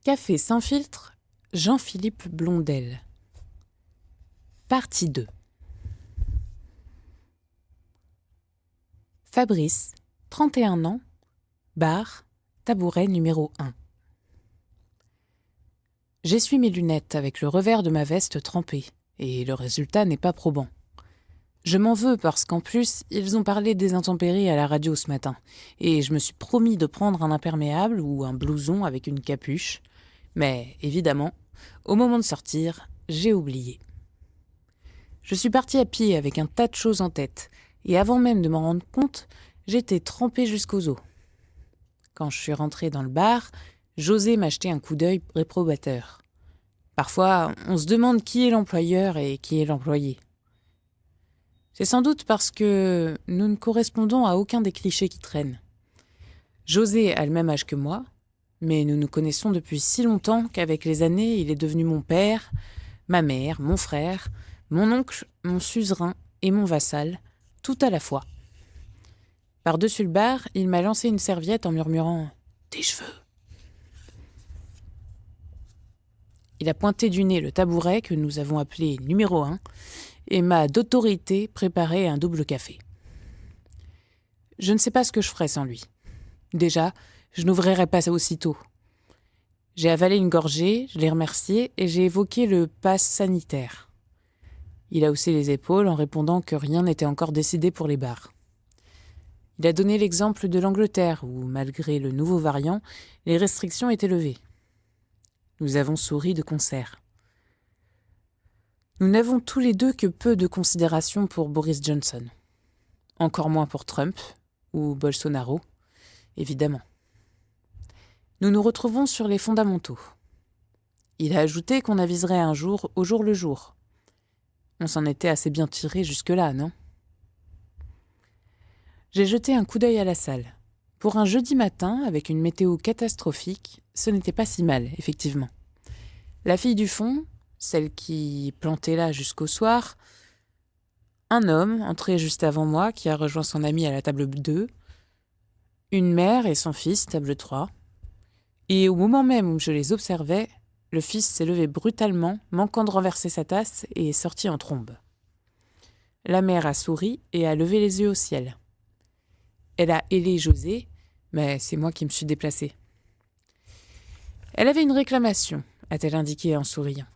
Café sans filtre, Jean-Philippe Blondel. Partie 2. Fabrice, 31 ans, bar, tabouret numéro 1. J'essuie mes lunettes avec le revers de ma veste trempée, et le résultat n'est pas probant. Je m'en veux parce qu'en plus, ils ont parlé des intempéries à la radio ce matin, et je me suis promis de prendre un imperméable ou un blouson avec une capuche, mais évidemment, au moment de sortir, j'ai oublié. Je suis partie à pied avec un tas de choses en tête, et avant même de m'en rendre compte, j'étais trempée jusqu'aux os. Quand je suis rentrée dans le bar, José m'a jeté un coup d'œil réprobateur. Parfois, on se demande qui est l'employeur et qui est l'employé. C'est sans doute parce que nous ne correspondons à aucun des clichés qui traînent. José a le même âge que moi, mais nous nous connaissons depuis si longtemps qu'avec les années, il est devenu mon père, ma mère, mon frère, mon oncle, mon suzerain et mon vassal, tout à la fois. Par-dessus le bar, il m'a lancé une serviette en murmurant « Tes cheveux !» Il a pointé du nez le tabouret que nous avons appelé numéro 1 et m'a d'autorité préparé un double café. Je ne sais pas ce que je ferais sans lui. Déjà, je n'ouvrirais pas ça aussitôt. J'ai avalé une gorgée, je l'ai remercié et j'ai évoqué le pass sanitaire. Il a haussé les épaules en répondant que rien n'était encore décidé pour les bars. Il a donné l'exemple de l'Angleterre où, malgré le nouveau variant, les restrictions étaient levées. Nous avons souri de concert. Nous n'avons tous les deux que peu de considération pour Boris Johnson. Encore moins pour Trump ou Bolsonaro, évidemment. Nous nous retrouvons sur les fondamentaux. Il a ajouté qu'on aviserait un jour au jour le jour. On s'en était assez bien tiré jusque-là, non ? J'ai jeté un coup d'œil à la salle. Pour un jeudi matin, avec une météo catastrophique, ce n'était pas si mal, effectivement. La fille du fond, celle qui plantait là jusqu'au soir, un homme entré juste avant moi qui a rejoint son ami à la table 2, une mère et son fils, table 3, et au moment même où je les observais, le fils s'est levé brutalement, manquant de renverser sa tasse, et est sorti en trombe. La mère a souri et a levé les yeux au ciel. Elle a hélé José, mais c'est moi qui me suis déplacée. Elle avait une réclamation, a-t-elle indiqué en souriant.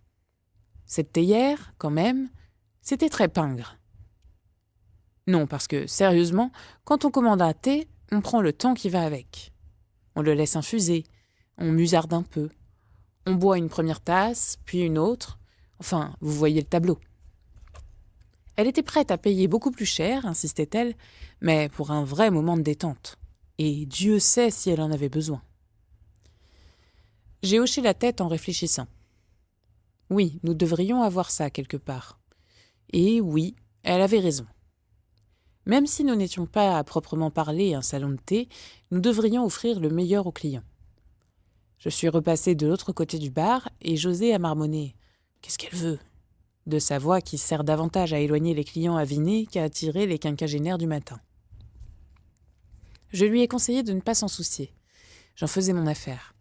Cette théière, quand même, c'était très pingre. Non, parce que, sérieusement, quand on commande un thé, on prend le temps qui va avec. On le laisse infuser, on musarde un peu. On boit une première tasse, puis une autre. Enfin, vous voyez le tableau. Elle était prête à payer beaucoup plus cher, insistait-elle, mais pour un vrai moment de détente. Et Dieu sait si elle en avait besoin. J'ai hoché la tête en réfléchissant. Oui, nous devrions avoir ça quelque part. Et oui, elle avait raison. Même si nous n'étions pas à proprement parler un salon de thé, nous devrions offrir le meilleur aux clients. Je suis repassée de l'autre côté du bar et José a marmonné « Qu'est-ce qu'elle veut ?» de sa voix qui sert davantage à éloigner les clients avinés qu'à attirer les quinquagénaires du matin. Je lui ai conseillé de ne pas s'en soucier. J'en faisais mon affaire.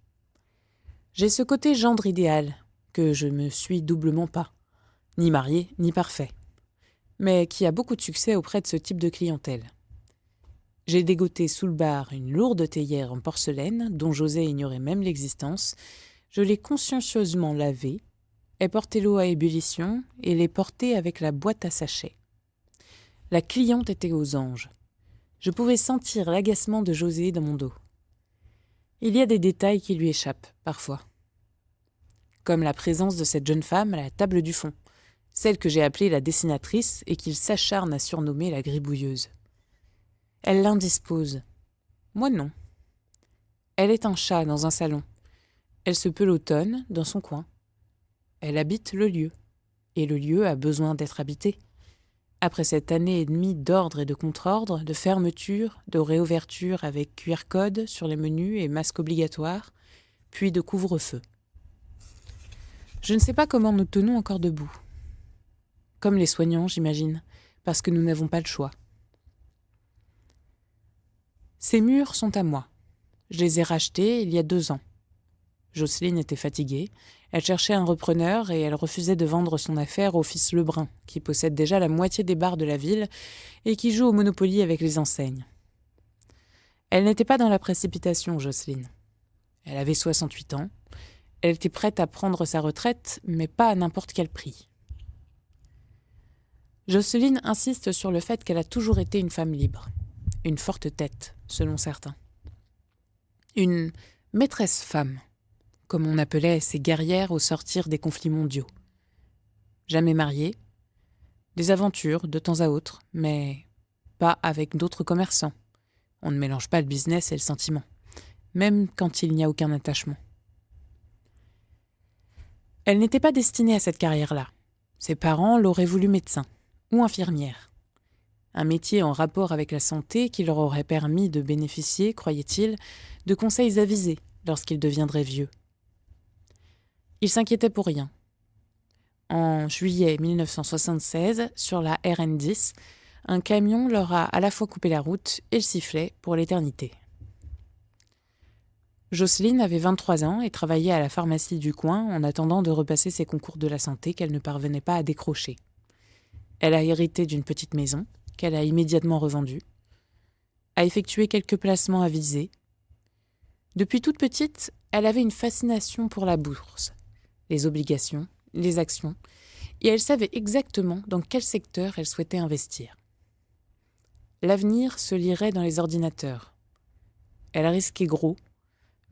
J'ai ce côté gendre idéal, que je me suis doublement pas, ni marié, ni parfait, mais qui a beaucoup de succès auprès de ce type de clientèle. J'ai dégoté sous le bar une lourde théière en porcelaine, dont José ignorait même l'existence. Je l'ai consciencieusement lavée, ai porté l'eau à ébullition et l'ai portée avec la boîte à sachets. La cliente était aux anges. Je pouvais sentir l'agacement de José dans mon dos. Il y a des détails qui lui échappent, parfois. Comme la présence de cette jeune femme à la table du fond, celle que j'ai appelée la dessinatrice et qu'il s'acharne à surnommer la gribouilleuse. Elle l'indispose. Moi non. Elle est un chat dans un salon. Elle se pelotonne dans son coin. Elle habite le lieu. Et le lieu a besoin d'être habité. Après cette année et demie d'ordre et de contre-ordre, de fermeture, de réouverture avec QR code sur les menus et masque obligatoire, puis de couvre-feu. Je ne sais pas comment nous tenons encore debout. Comme les soignants, j'imagine, parce que nous n'avons pas le choix. Ces murs sont à moi. Je les ai rachetés il y a 2 ans. Jocelyne était fatiguée, elle cherchait un repreneur et elle refusait de vendre son affaire au fils Lebrun, qui possède déjà la moitié des bars de la ville et qui joue au Monopoly avec les enseignes. Elle n'était pas dans la précipitation, Jocelyne. Elle avait 68 ans, elle était prête à prendre sa retraite, mais pas à n'importe quel prix. Jocelyne insiste sur le fait qu'elle a toujours été une femme libre, une forte tête, selon certains. Une maîtresse femme, comme on appelait ces guerrières au sortir des conflits mondiaux. Jamais mariée, des aventures de temps à autre, mais pas avec d'autres commerçants. On ne mélange pas le business et le sentiment, même quand il n'y a aucun attachement. Elle n'était pas destinée à cette carrière-là. Ses parents l'auraient voulu médecin ou infirmière. Un métier en rapport avec la santé qui leur aurait permis de bénéficier, croyait-il, de conseils avisés lorsqu'ils deviendraient vieux. Ils s'inquiétaient pour rien. En juillet 1976, sur la RN10, un camion leur a à la fois coupé la route et le sifflet pour l'éternité. Jocelyne avait 23 ans et travaillait à la pharmacie du coin en attendant de repasser ses concours de la santé qu'elle ne parvenait pas à décrocher. Elle a hérité d'une petite maison qu'elle a immédiatement revendue, a effectué quelques placements avisés. Depuis toute petite, elle avait une fascination pour la bourse, les obligations, les actions, et elle savait exactement dans quel secteur elle souhaitait investir. L'avenir se lirait dans les ordinateurs. Elle a risqué gros,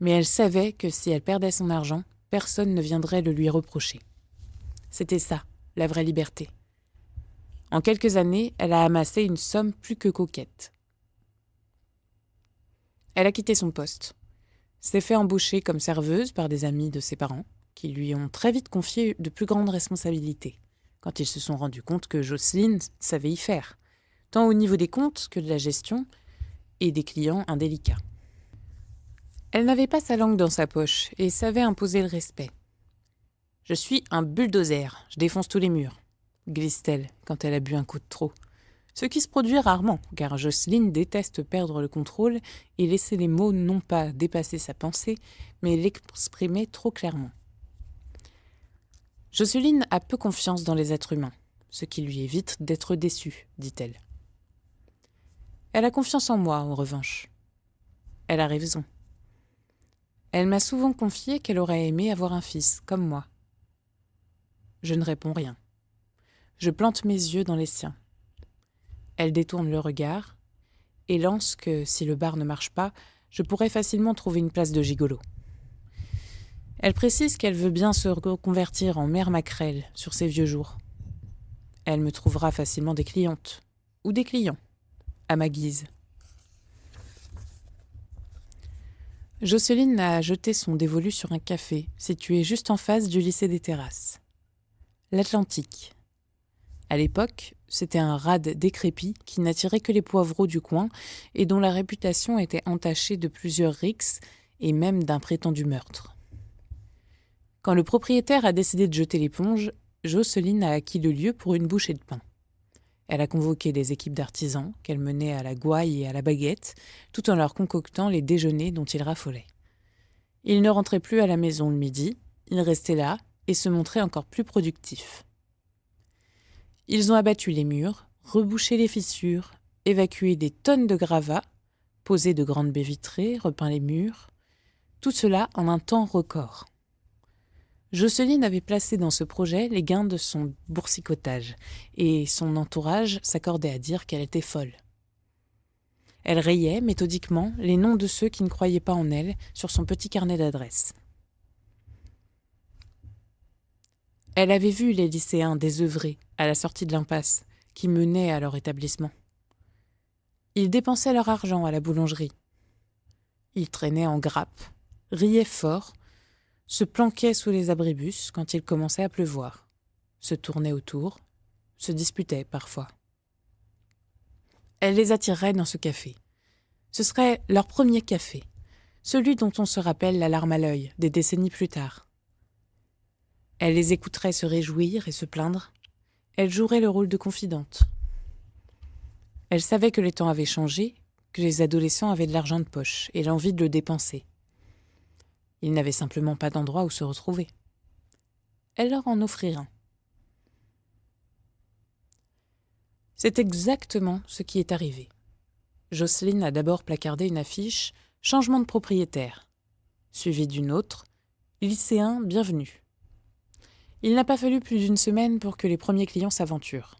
mais elle savait que si elle perdait son argent, personne ne viendrait le lui reprocher. C'était ça, la vraie liberté. En quelques années, elle a amassé une somme plus que coquette. Elle a quitté son poste, s'est fait embaucher comme serveuse par des amis de ses parents, qui lui ont très vite confié de plus grandes responsabilités, quand ils se sont rendus compte que Jocelyne savait y faire, tant au niveau des comptes que de la gestion et des clients indélicats. Elle n'avait pas sa langue dans sa poche et savait imposer le respect. « Je suis un bulldozer, je défonce tous les murs », glisse-t-elle quand elle a bu un coup de trop. Ce qui se produit rarement, car Jocelyne déteste perdre le contrôle et laisser les mots non pas dépasser sa pensée, mais l'exprimer trop clairement. Jocelyne a peu confiance dans les êtres humains, ce qui lui évite d'être déçue, dit-elle. Elle a confiance en moi, en revanche. Elle a raison. Elle m'a souvent confié qu'elle aurait aimé avoir un fils, comme moi. Je ne réponds rien. Je plante mes yeux dans les siens. Elle détourne le regard et lance que, si le bar ne marche pas, je pourrais facilement trouver une place de gigolo. Elle précise qu'elle veut bien se reconvertir en mère maquerelle sur ses vieux jours. Elle me trouvera facilement des clientes, ou des clients, à ma guise. Jocelyne a jeté son dévolu sur un café, situé juste en face du lycée des Terrasses. L'Atlantique. À l'époque, c'était un rade décrépit qui n'attirait que les poivreaux du coin et dont la réputation était entachée de plusieurs rixes et même d'un prétendu meurtre. Quand le propriétaire a décidé de jeter l'éponge, Jocelyne a acquis le lieu pour une bouchée de pain. Elle a convoqué des équipes d'artisans qu'elle menait à la gouaille et à la baguette, tout en leur concoctant les déjeuners dont ils raffolaient. Ils ne rentraient plus à la maison le midi, ils restaient là et se montraient encore plus productifs. Ils ont abattu les murs, rebouché les fissures, évacué des tonnes de gravats, posé de grandes baies vitrées, repeint les murs, tout cela en un temps record. Jocelyne avait placé dans ce projet les gains de son boursicotage, et son entourage s'accordait à dire qu'elle était folle. Elle rayait méthodiquement les noms de ceux qui ne croyaient pas en elle sur son petit carnet d'adresses. Elle avait vu les lycéens désœuvrés à la sortie de l'impasse qui menait à leur établissement. Ils dépensaient leur argent à la boulangerie. Ils traînaient en grappe, riaient fort, se planquaient sous les abribus quand il commençait à pleuvoir, se tournaient autour, se disputaient parfois. Elle les attirerait dans ce café. Ce serait leur premier café, celui dont on se rappelle la larme à l'œil des décennies plus tard. Elle les écouterait se réjouir et se plaindre. Elle jouerait le rôle de confidente. Elle savait que les temps avaient changé, que les adolescents avaient de l'argent de poche et l'envie de le dépenser. Ils n'avaient simplement pas d'endroit où se retrouver. Elle leur en offrit un. C'est exactement ce qui est arrivé. Jocelyne a d'abord placardé une affiche « Changement de propriétaire », suivie d'une autre « Lycéen, bienvenue ». Il n'a pas fallu plus d'une semaine pour que les premiers clients s'aventurent.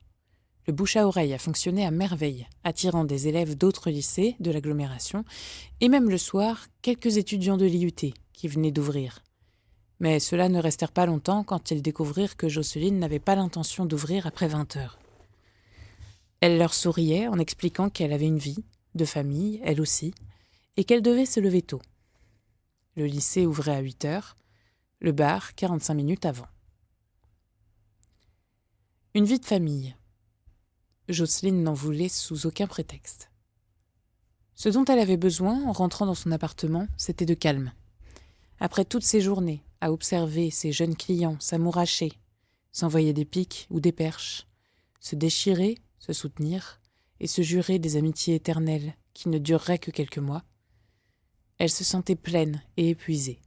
Le bouche à oreille a fonctionné à merveille, attirant des élèves d'autres lycées de l'agglomération et même le soir, quelques étudiants de l'IUT qui venaient d'ouvrir. Mais ceux-là ne restèrent pas longtemps quand ils découvrirent que Jocelyne n'avait pas l'intention d'ouvrir après 20 heures. Elle leur souriait en expliquant qu'elle avait une vie, de famille, elle aussi, et qu'elle devait se lever tôt. Le lycée ouvrait à 8 heures, le bar 45 minutes avant. Une vie de famille. Jocelyne n'en voulait sous aucun prétexte. Ce dont elle avait besoin en rentrant dans son appartement, c'était de calme. Après toutes ces journées, à observer ses jeunes clients s'amouracher, s'envoyer des piques ou des perches, se déchirer, se soutenir et se jurer des amitiés éternelles qui ne dureraient que quelques mois, elle se sentait pleine et épuisée.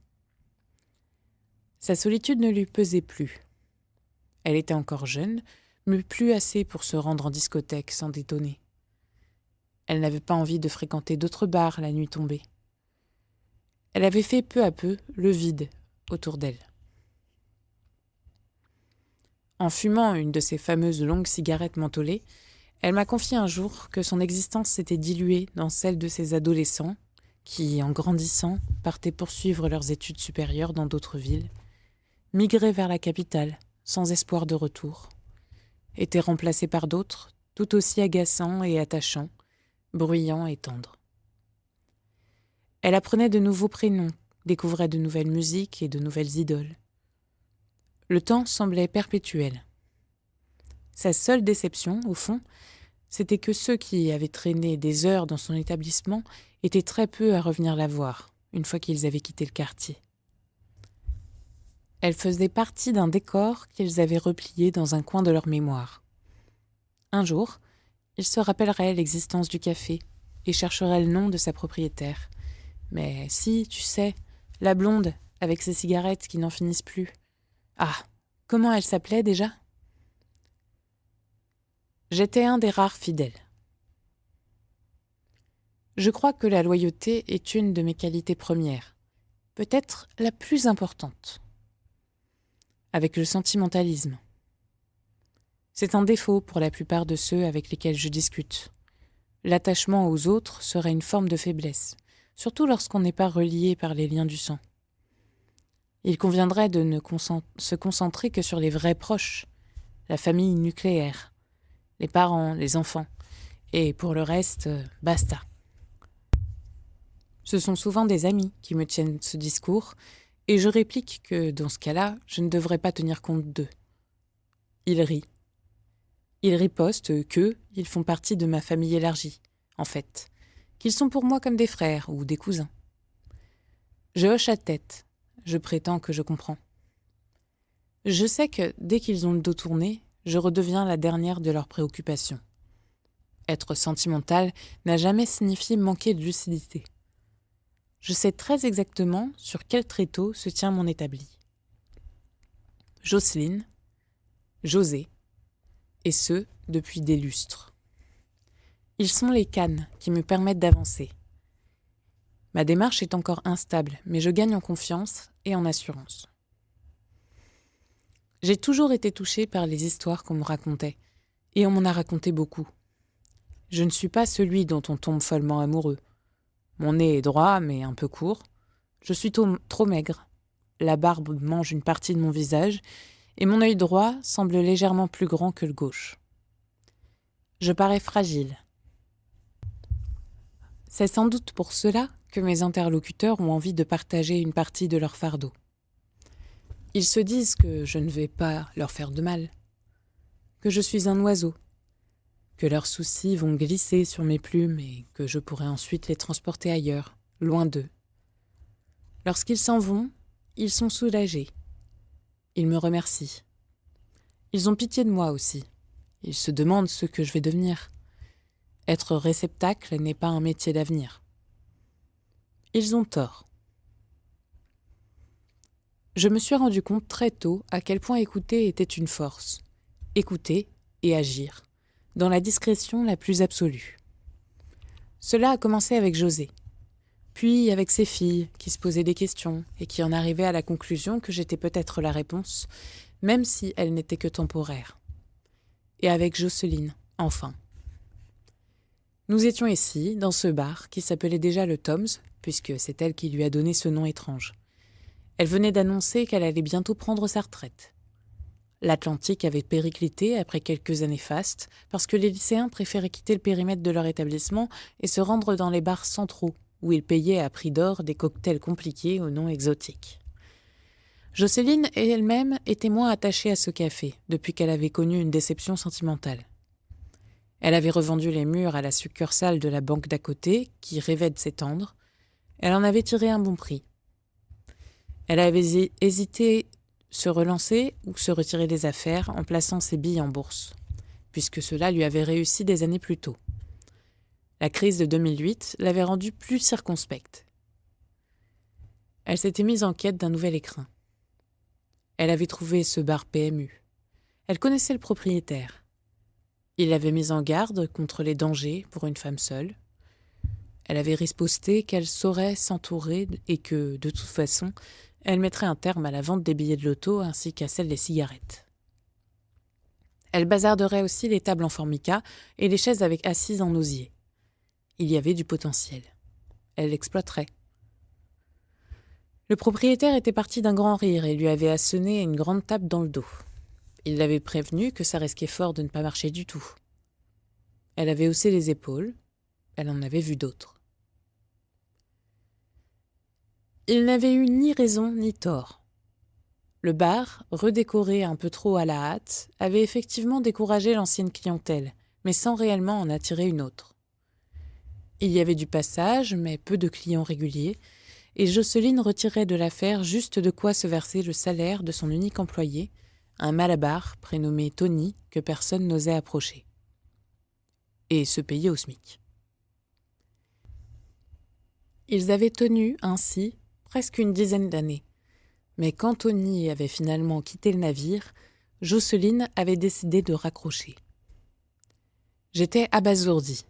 Sa solitude ne lui pesait plus. Elle était encore jeune, mais plus assez pour se rendre en discothèque sans détonner. Elle n'avait pas envie de fréquenter d'autres bars la nuit tombée. Elle avait fait peu à peu le vide autour d'elle. En fumant une de ces fameuses longues cigarettes mentholées, elle m'a confié un jour que son existence s'était diluée dans celle de ces adolescents qui, en grandissant, partaient poursuivre leurs études supérieures dans d'autres villes, migraient vers la capitale sans espoir de retour, étaient remplacés par d'autres tout aussi agaçants et attachants, bruyants et tendres. Elle apprenait de nouveaux prénoms, découvrait de nouvelles musiques et de nouvelles idoles. Le temps semblait perpétuel. Sa seule déception, au fond, c'était que ceux qui avaient traîné des heures dans son établissement étaient très peu à revenir la voir, une fois qu'ils avaient quitté le quartier. Elle faisait partie d'un décor qu'ils avaient replié dans un coin de leur mémoire. Un jour, ils se rappelleraient l'existence du café et chercheraient le nom de sa propriétaire. Mais si, tu sais, la blonde, avec ses cigarettes qui n'en finissent plus. Ah, comment elle s'appelait déjà ? J'étais un des rares fidèles. Je crois que la loyauté est une de mes qualités premières, peut-être la plus importante. Avec le sentimentalisme. C'est un défaut pour la plupart de ceux avec lesquels je discute. L'attachement aux autres serait une forme de faiblesse, surtout lorsqu'on n'est pas relié par les liens du sang. Il conviendrait de ne se concentrer que sur les vrais proches, la famille nucléaire, les parents, les enfants, et pour le reste, basta. Ce sont souvent des amis qui me tiennent ce discours, et je réplique que, dans ce cas-là, je ne devrais pas tenir compte d'eux. Ils rient. Ils ripostent qu'ils font partie de ma famille élargie, en fait, qu'ils sont pour moi comme des frères ou des cousins. Je hoche la tête, je prétends que je comprends. Je sais que, dès qu'ils ont le dos tourné, je redeviens la dernière de leurs préoccupations. Être sentimentale n'a jamais signifié manquer de lucidité. Je sais très exactement sur quel tréteau se tient mon établi. Jocelyne, José, et ce, depuis des lustres. Ils sont les cannes qui me permettent d'avancer. Ma démarche est encore instable, mais je gagne en confiance et en assurance. J'ai toujours été touchée par les histoires qu'on me racontait, et on m'en a raconté beaucoup. Je ne suis pas celui dont on tombe follement amoureux. Mon nez est droit, mais un peu court. Je suis trop maigre. La barbe mange une partie de mon visage, et mon œil droit semble légèrement plus grand que le gauche. Je parais fragile. C'est sans doute pour cela que mes interlocuteurs ont envie de partager une partie de leur fardeau. Ils se disent que je ne vais pas leur faire de mal, que je suis un oiseau, que leurs soucis vont glisser sur mes plumes et que je pourrai ensuite les transporter ailleurs, loin d'eux. Lorsqu'ils s'en vont, ils sont soulagés. Ils me remercient. Ils ont pitié de moi aussi. Ils se demandent ce que je vais devenir. Être réceptacle n'est pas un métier d'avenir. Ils ont tort. Je me suis rendu compte très tôt à quel point écouter était une force. Écouter et agir, dans la discrétion la plus absolue. Cela a commencé avec José, puis avec ses filles qui se posaient des questions et qui en arrivaient à la conclusion que j'étais peut-être la réponse, même si elle n'était que temporaire. Et avec Jocelyne, enfin. Nous étions ici, dans ce bar, qui s'appelait déjà le Tom's, puisque c'est elle qui lui a donné ce nom étrange. Elle venait d'annoncer qu'elle allait bientôt prendre sa retraite. L'Atlantique avait périclité après quelques années fastes, parce que les lycéens préféraient quitter le périmètre de leur établissement et se rendre dans les bars centraux, où ils payaient à prix d'or des cocktails compliqués aux noms exotiques. Jocelyne elle-même était moins attachée à ce café, depuis qu'elle avait connu une déception sentimentale. Elle avait revendu les murs à la succursale de la banque d'à côté, qui rêvait de s'étendre. Elle en avait tiré un bon prix. Elle avait hésité se relancer ou se retirer des affaires en plaçant ses billes en bourse, puisque cela lui avait réussi des années plus tôt. La crise de 2008 l'avait rendue plus circonspecte. Elle s'était mise en quête d'un nouvel écrin. Elle avait trouvé ce bar PMU. Elle connaissait le propriétaire. Il l'avait mise en garde contre les dangers pour une femme seule. Elle avait riposté qu'elle saurait s'entourer et que, de toute façon, elle mettrait un terme à la vente des billets de loto ainsi qu'à celle des cigarettes. Elle bazarderait aussi les tables en formica et les chaises avec assises en osier. Il y avait du potentiel. Elle l'exploiterait. Le propriétaire était parti d'un grand rire et lui avait asséné une grande tape dans le dos. Il l'avait prévenu que ça risquait fort de ne pas marcher du tout. Elle avait haussé les épaules. Elle en avait vu d'autres. Il n'avait eu ni raison ni tort. Le bar, redécoré un peu trop à la hâte, avait effectivement découragé l'ancienne clientèle, mais sans réellement en attirer une autre. Il y avait du passage, mais peu de clients réguliers, et Jocelyne retirait de l'affaire juste de quoi se verser le salaire de son unique employé, un malabar prénommé Tony que personne n'osait approcher. Et se payer au SMIC. Ils avaient tenu ainsi presque une dizaine d'années. Mais quand Tony avait finalement quitté le navire, Jocelyne avait décidé de raccrocher. J'étais abasourdie.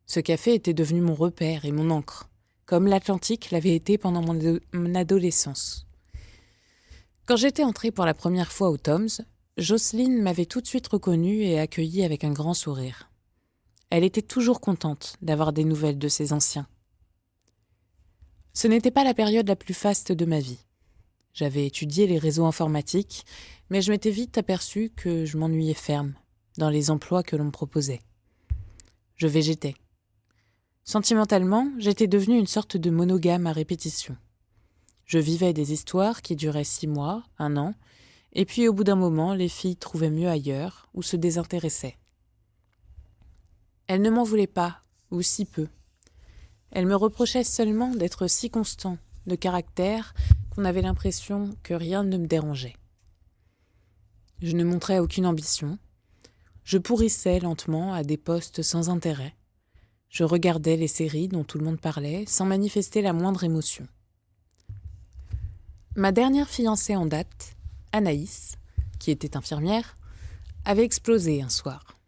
Ce café était devenu mon repère et mon ancre, comme l'Atlantique l'avait été pendant mon adolescence. Quand j'étais entrée pour la première fois au Tom's, Jocelyne m'avait tout de suite reconnue et accueillie avec un grand sourire. Elle était toujours contente d'avoir des nouvelles de ses anciens. Ce n'était pas la période la plus faste de ma vie. J'avais étudié les réseaux informatiques, mais je m'étais vite aperçue que je m'ennuyais ferme dans les emplois que l'on me proposait. Je végétais. Sentimentalement, j'étais devenue une sorte de monogame à répétition. Je vivais des histoires qui duraient 6 mois, 1 an, et puis au bout d'un moment, les filles trouvaient mieux ailleurs ou se désintéressaient. Elles ne m'en voulaient pas, ou si peu. Elles me reprochaient seulement d'être si constant, de caractère, qu'on avait l'impression que rien ne me dérangeait. Je ne montrais aucune ambition. Je pourrissais lentement à des postes sans intérêt. Je regardais les séries dont tout le monde parlait sans manifester la moindre émotion. Ma dernière fiancée en date, Anaïs, qui était infirmière, avait explosé un soir.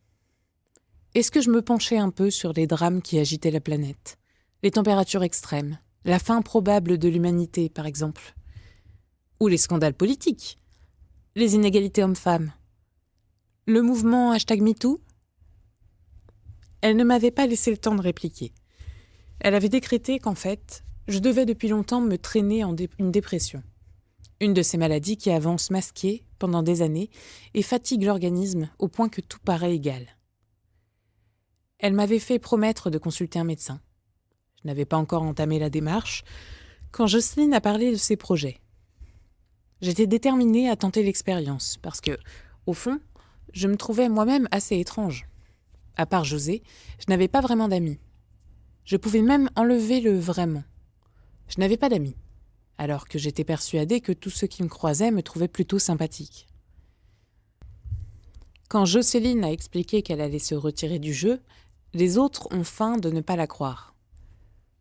Est-ce que je me penchais un peu sur les drames qui agitaient la planète, les températures extrêmes, la fin probable de l'humanité, par exemple, ou les scandales politiques, les inégalités hommes-femmes, le mouvement #MeToo? Elle ne m'avait pas laissé le temps de répliquer. Elle avait décrété qu'en fait, je devais depuis longtemps me traîner en une dépression. Une de ces maladies qui avancent masquées pendant des années et fatiguent l'organisme au point que tout paraît égal. Elle m'avait fait promettre de consulter un médecin. Je n'avais pas encore entamé la démarche quand Jocelyne a parlé de ses projets. J'étais déterminée à tenter l'expérience parce que, au fond, je me trouvais moi-même assez étrange. À part José, je n'avais pas vraiment d'amis. Je pouvais même enlever le « vraiment ». Je n'avais pas d'amis, alors que j'étais persuadée que tous ceux qui me croisaient me trouvaient plutôt sympathique. Quand Jocelyne a expliqué qu'elle allait se retirer du jeu, les autres ont feint de ne pas la croire.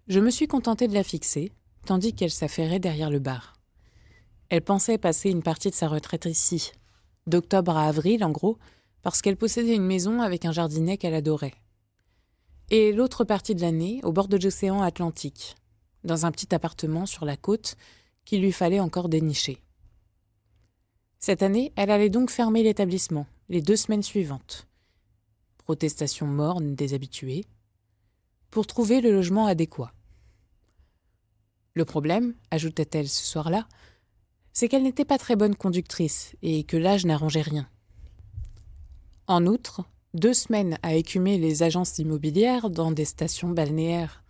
Je me suis contentée de la fixer, tandis qu'elle s'affairait derrière le bar. Elle pensait passer une partie de sa retraite ici, d'octobre à avril en gros, parce qu'elle possédait une maison avec un jardinet qu'elle adorait. Et l'autre partie de l'année au bord de l'océan Atlantique, dans un petit appartement sur la côte qu'il lui fallait encore dénicher. Cette année, elle allait donc fermer l'établissement, les 2 semaines suivantes. Protestation morne des habitués, pour trouver le logement adéquat. Le problème, ajoutait-elle ce soir-là, c'est qu'elle n'était pas très bonne conductrice et que l'âge n'arrangeait rien. En outre, 2 semaines à écumer les agences immobilières dans des stations balnéaires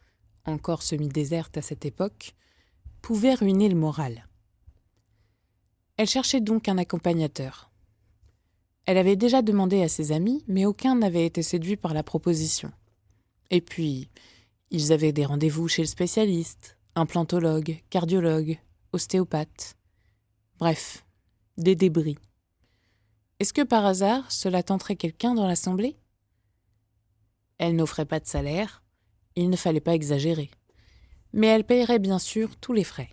encore semi-désertes à cette époque pouvaient ruiner le moral. Elle cherchait donc un accompagnateur. Elle avait déjà demandé à ses amis, mais aucun n'avait été séduit par la proposition. Et puis, ils avaient des rendez-vous chez le spécialiste, implantologue, cardiologue, ostéopathe. Bref, des débris. Est-ce que par hasard, cela tenterait quelqu'un dans l'assemblée ? Elle n'offrait pas de salaire, il ne fallait pas exagérer. Mais elle payerait bien sûr tous les frais.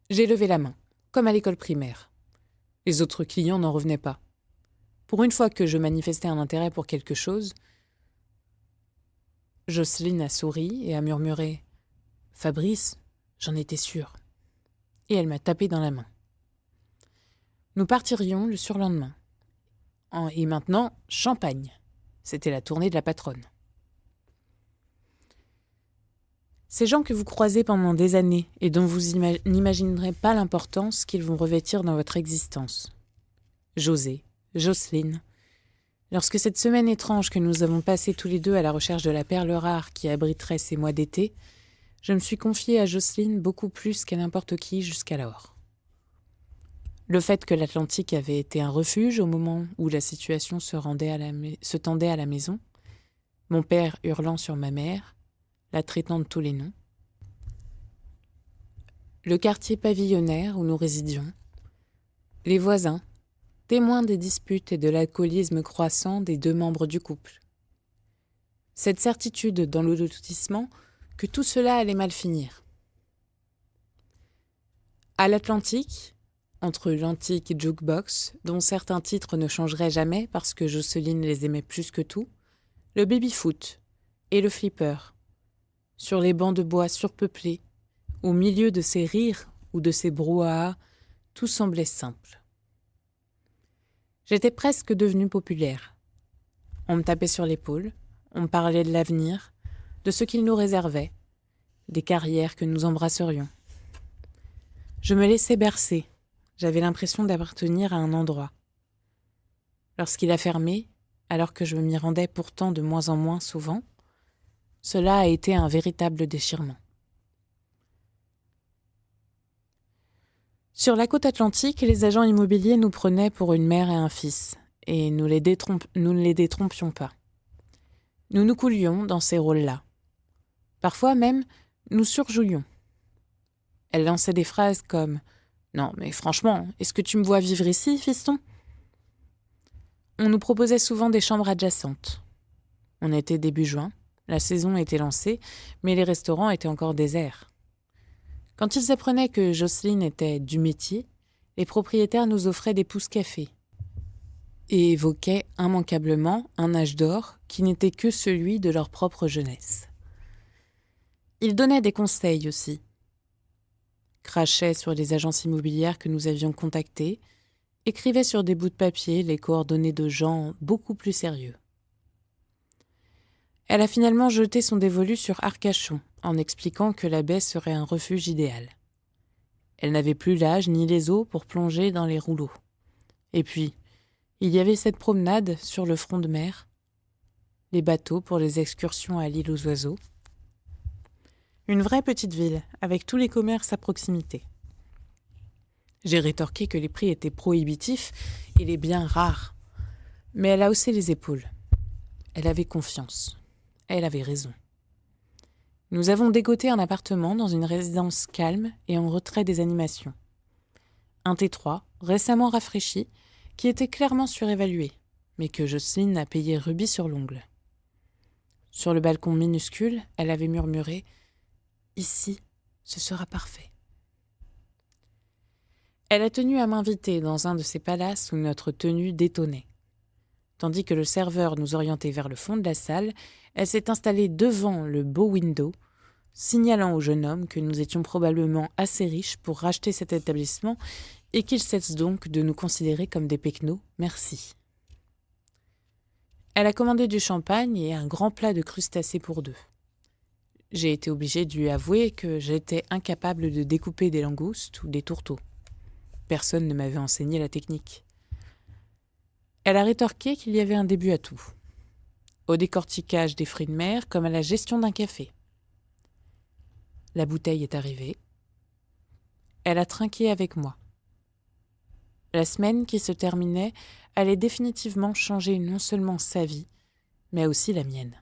J'ai levé la main, comme à l'école primaire. Les autres clients n'en revenaient pas. Pour une fois que je manifestais un intérêt pour quelque chose, Jocelyne a souri et a murmuré « Fabrice, j'en étais sûre ». Et elle m'a tapé dans la main. Nous partirions le surlendemain. Et maintenant, champagne. C'était la tournée de la patronne. Ces gens que vous croisez pendant des années et dont vous n'imaginerez pas l'importance qu'ils vont revêtir dans votre existence. José, Jocelyne. Lorsque cette semaine étrange que nous avons passée tous les deux à la recherche de la perle rare qui abriterait ces mois d'été, je me suis confiée à Jocelyne beaucoup plus qu'à n'importe qui jusqu'alors. Le fait que l'Atlantique avait été un refuge au moment où la situation se tendait à la maison, mon père hurlant sur ma mère, la traitant de tous les noms, le quartier pavillonnaire où nous résidions, les voisins, témoins des disputes et de l'alcoolisme croissant des 2 membres du couple. Cette certitude dans le lotissement que tout cela allait mal finir. À l'Atlantique, entre l'antique jukebox, dont certains titres ne changeraient jamais parce que Jocelyne les aimait plus que tout, le baby-foot et le flipper, sur les bancs de bois surpeuplés, au milieu de ces rires ou de ces brouhahas, tout semblait simple. J'étais presque devenue populaire. On me tapait sur l'épaule, on me parlait de l'avenir, de ce qu'il nous réservait, des carrières que nous embrasserions. Je me laissais bercer, j'avais l'impression d'appartenir à un endroit. Lorsqu'il a fermé, alors que je m'y rendais pourtant de moins en moins souvent, cela a été un véritable déchirement. Sur la côte atlantique, les agents immobiliers nous prenaient pour une mère et un fils, et nous ne les détrompions pas. Nous nous coulions dans ces rôles-là. Parfois même, nous surjouions. Elle lançait des phrases comme « Non, mais franchement, est-ce que tu me vois vivre ici, fiston ?» On nous proposait souvent des chambres adjacentes. On était début juin, la saison était lancée, mais les restaurants étaient encore déserts. Quand ils apprenaient que Jocelyne était du métier, les propriétaires nous offraient des pousses-café et évoquaient immanquablement un âge d'or qui n'était que celui de leur propre jeunesse. Ils donnaient des conseils aussi, crachaient sur les agences immobilières que nous avions contactées, écrivaient sur des bouts de papier les coordonnées de gens beaucoup plus sérieux. Elle a finalement jeté son dévolu sur Arcachon, en expliquant que la baie serait un refuge idéal. Elle n'avait plus l'âge ni les os pour plonger dans les rouleaux. Et puis, il y avait cette promenade sur le front de mer, les bateaux pour les excursions à l'île aux oiseaux. Une vraie petite ville, avec tous les commerces à proximité. J'ai rétorqué que les prix étaient prohibitifs et les biens rares. Mais elle a haussé les épaules. Elle avait confiance. Elle avait raison. Nous avons dégoté un appartement dans une résidence calme et en retrait des animations. Un T3, récemment rafraîchi, qui était clairement surévalué, mais que Jocelyne a payé rubis sur l'ongle. Sur le balcon minuscule, elle avait murmuré « Ici, ce sera parfait ». Elle a tenu à m'inviter dans un de ces palaces où notre tenue détonnait. Tandis que le serveur nous orientait vers le fond de la salle, elle s'est installée devant le bow window, signalant au jeune homme que nous étions probablement assez riches pour racheter cet établissement et qu'il cesse donc de nous considérer comme des pecnos, merci. Elle a commandé du champagne et un grand plat de crustacés pour deux. J'ai été obligée de lui avouer que j'étais incapable de découper des langoustes ou des tourteaux. Personne ne m'avait enseigné la technique. Elle a rétorqué qu'il y avait un début à tout, au décortiquage des fruits de mer comme à la gestion d'un café. La bouteille est arrivée. Elle a trinqué avec moi. La semaine qui se terminait allait définitivement changer non seulement sa vie, mais aussi la mienne.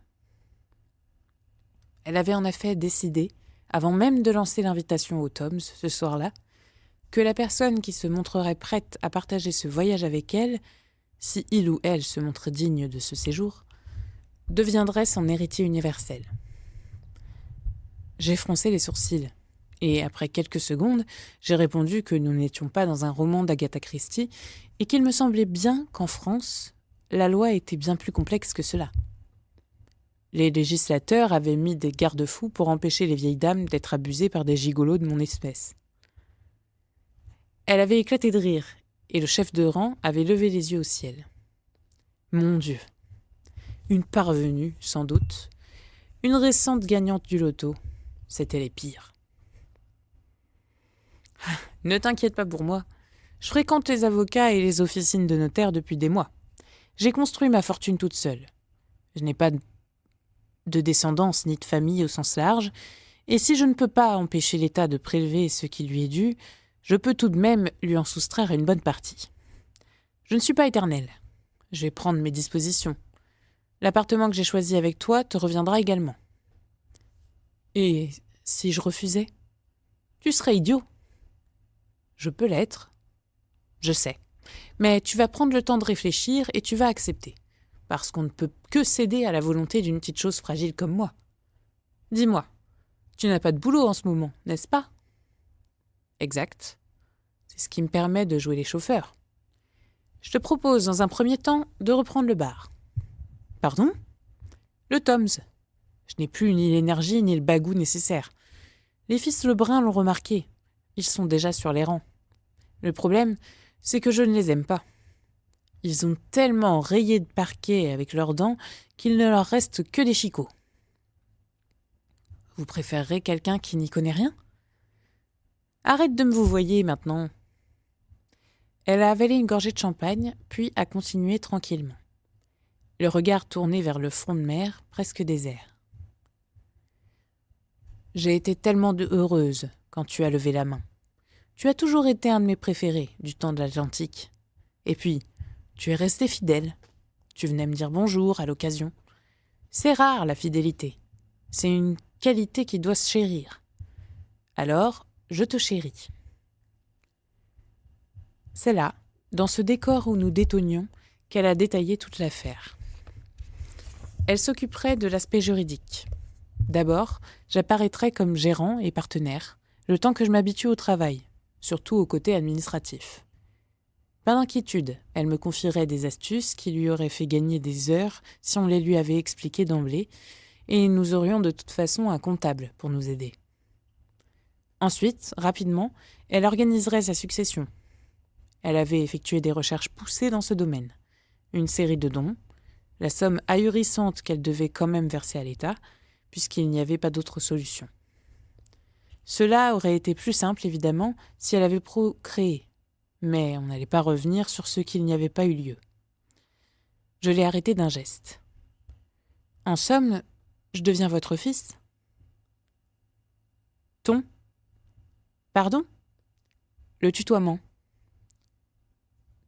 Elle avait en effet décidé, avant même de lancer l'invitation aux Toms ce soir-là, que la personne qui se montrerait prête à partager ce voyage avec elle, si il ou elle se montre digne de ce séjour, deviendrait son héritier universel. J'ai froncé les sourcils, et après quelques secondes, j'ai répondu que nous n'étions pas dans un roman d'Agatha Christie et qu'il me semblait bien qu'en France, la loi était bien plus complexe que cela. Les législateurs avaient mis des garde-fous pour empêcher les vieilles dames d'être abusées par des gigolos de mon espèce. Elle avait éclaté de rire, et le chef de rang avait levé les yeux au ciel. Mon Dieu! Une parvenue, sans doute. Une récente gagnante du loto. C'étaient les pires. Ne t'inquiète pas pour moi. Je fréquente les avocats et les officines de notaire depuis des mois. J'ai construit ma fortune toute seule. Je n'ai pas de descendance ni de famille au sens large, et si je ne peux pas empêcher l'État de prélever ce qui lui est dû, je peux tout de même lui en soustraire une bonne partie. Je ne suis pas éternelle. Je vais prendre mes dispositions. L'appartement que j'ai choisi avec toi te reviendra également. Et si je refusais? Tu serais idiot. Je peux l'être. Je sais. Mais tu vas prendre le temps de réfléchir et tu vas accepter. Parce qu'on ne peut que céder à la volonté d'une petite chose fragile comme moi. Dis-moi, tu n'as pas de boulot en ce moment, n'est-ce pas? Exact. C'est ce qui me permet de jouer les chauffeurs. Je te propose dans un premier temps de reprendre le bar. Pardon? Le Tom's. Je n'ai plus ni l'énergie ni le bagout nécessaire. Les fils Lebrun l'ont remarqué. Ils sont déjà sur les rangs. Le problème, c'est que je ne les aime pas. Ils ont tellement rayé de parquet avec leurs dents qu'il ne leur reste que des chicots. Vous préférerez quelqu'un qui n'y connaît rien? Arrête de me vouvoyer maintenant. Elle a avalé une gorgée de champagne, puis a continué tranquillement. Le regard tourné vers le front de mer, presque désert. J'ai été tellement heureuse quand tu as levé la main. Tu as toujours été un de mes préférés du temps de l'Atlantique. Et puis, tu es resté fidèle. Tu venais me dire bonjour à l'occasion. C'est rare, la fidélité. C'est une qualité qui doit se chérir. Alors, je te chéris. C'est là, dans ce décor où nous détonnions, qu'elle a détaillé toute l'affaire. Elle s'occuperait de l'aspect juridique. D'abord, j'apparaîtrais comme gérant et partenaire, le temps que je m'habitue au travail, surtout au côté administratif. Pas d'inquiétude, elle me confierait des astuces qui lui auraient fait gagner des heures si on les lui avait expliquées d'emblée, et nous aurions de toute façon un comptable pour nous aider. Ensuite, rapidement, elle organiserait sa succession. Elle avait effectué des recherches poussées dans ce domaine. Une série de dons, la somme ahurissante qu'elle devait quand même verser à l'État, puisqu'il n'y avait pas d'autre solution. Cela aurait été plus simple, évidemment, si elle avait procréé, mais on n'allait pas revenir sur ce qu'il n'y avait pas eu lieu. Je l'ai arrêté d'un geste. En somme, je deviens votre fils? Ton? Pardon? Le tutoiement.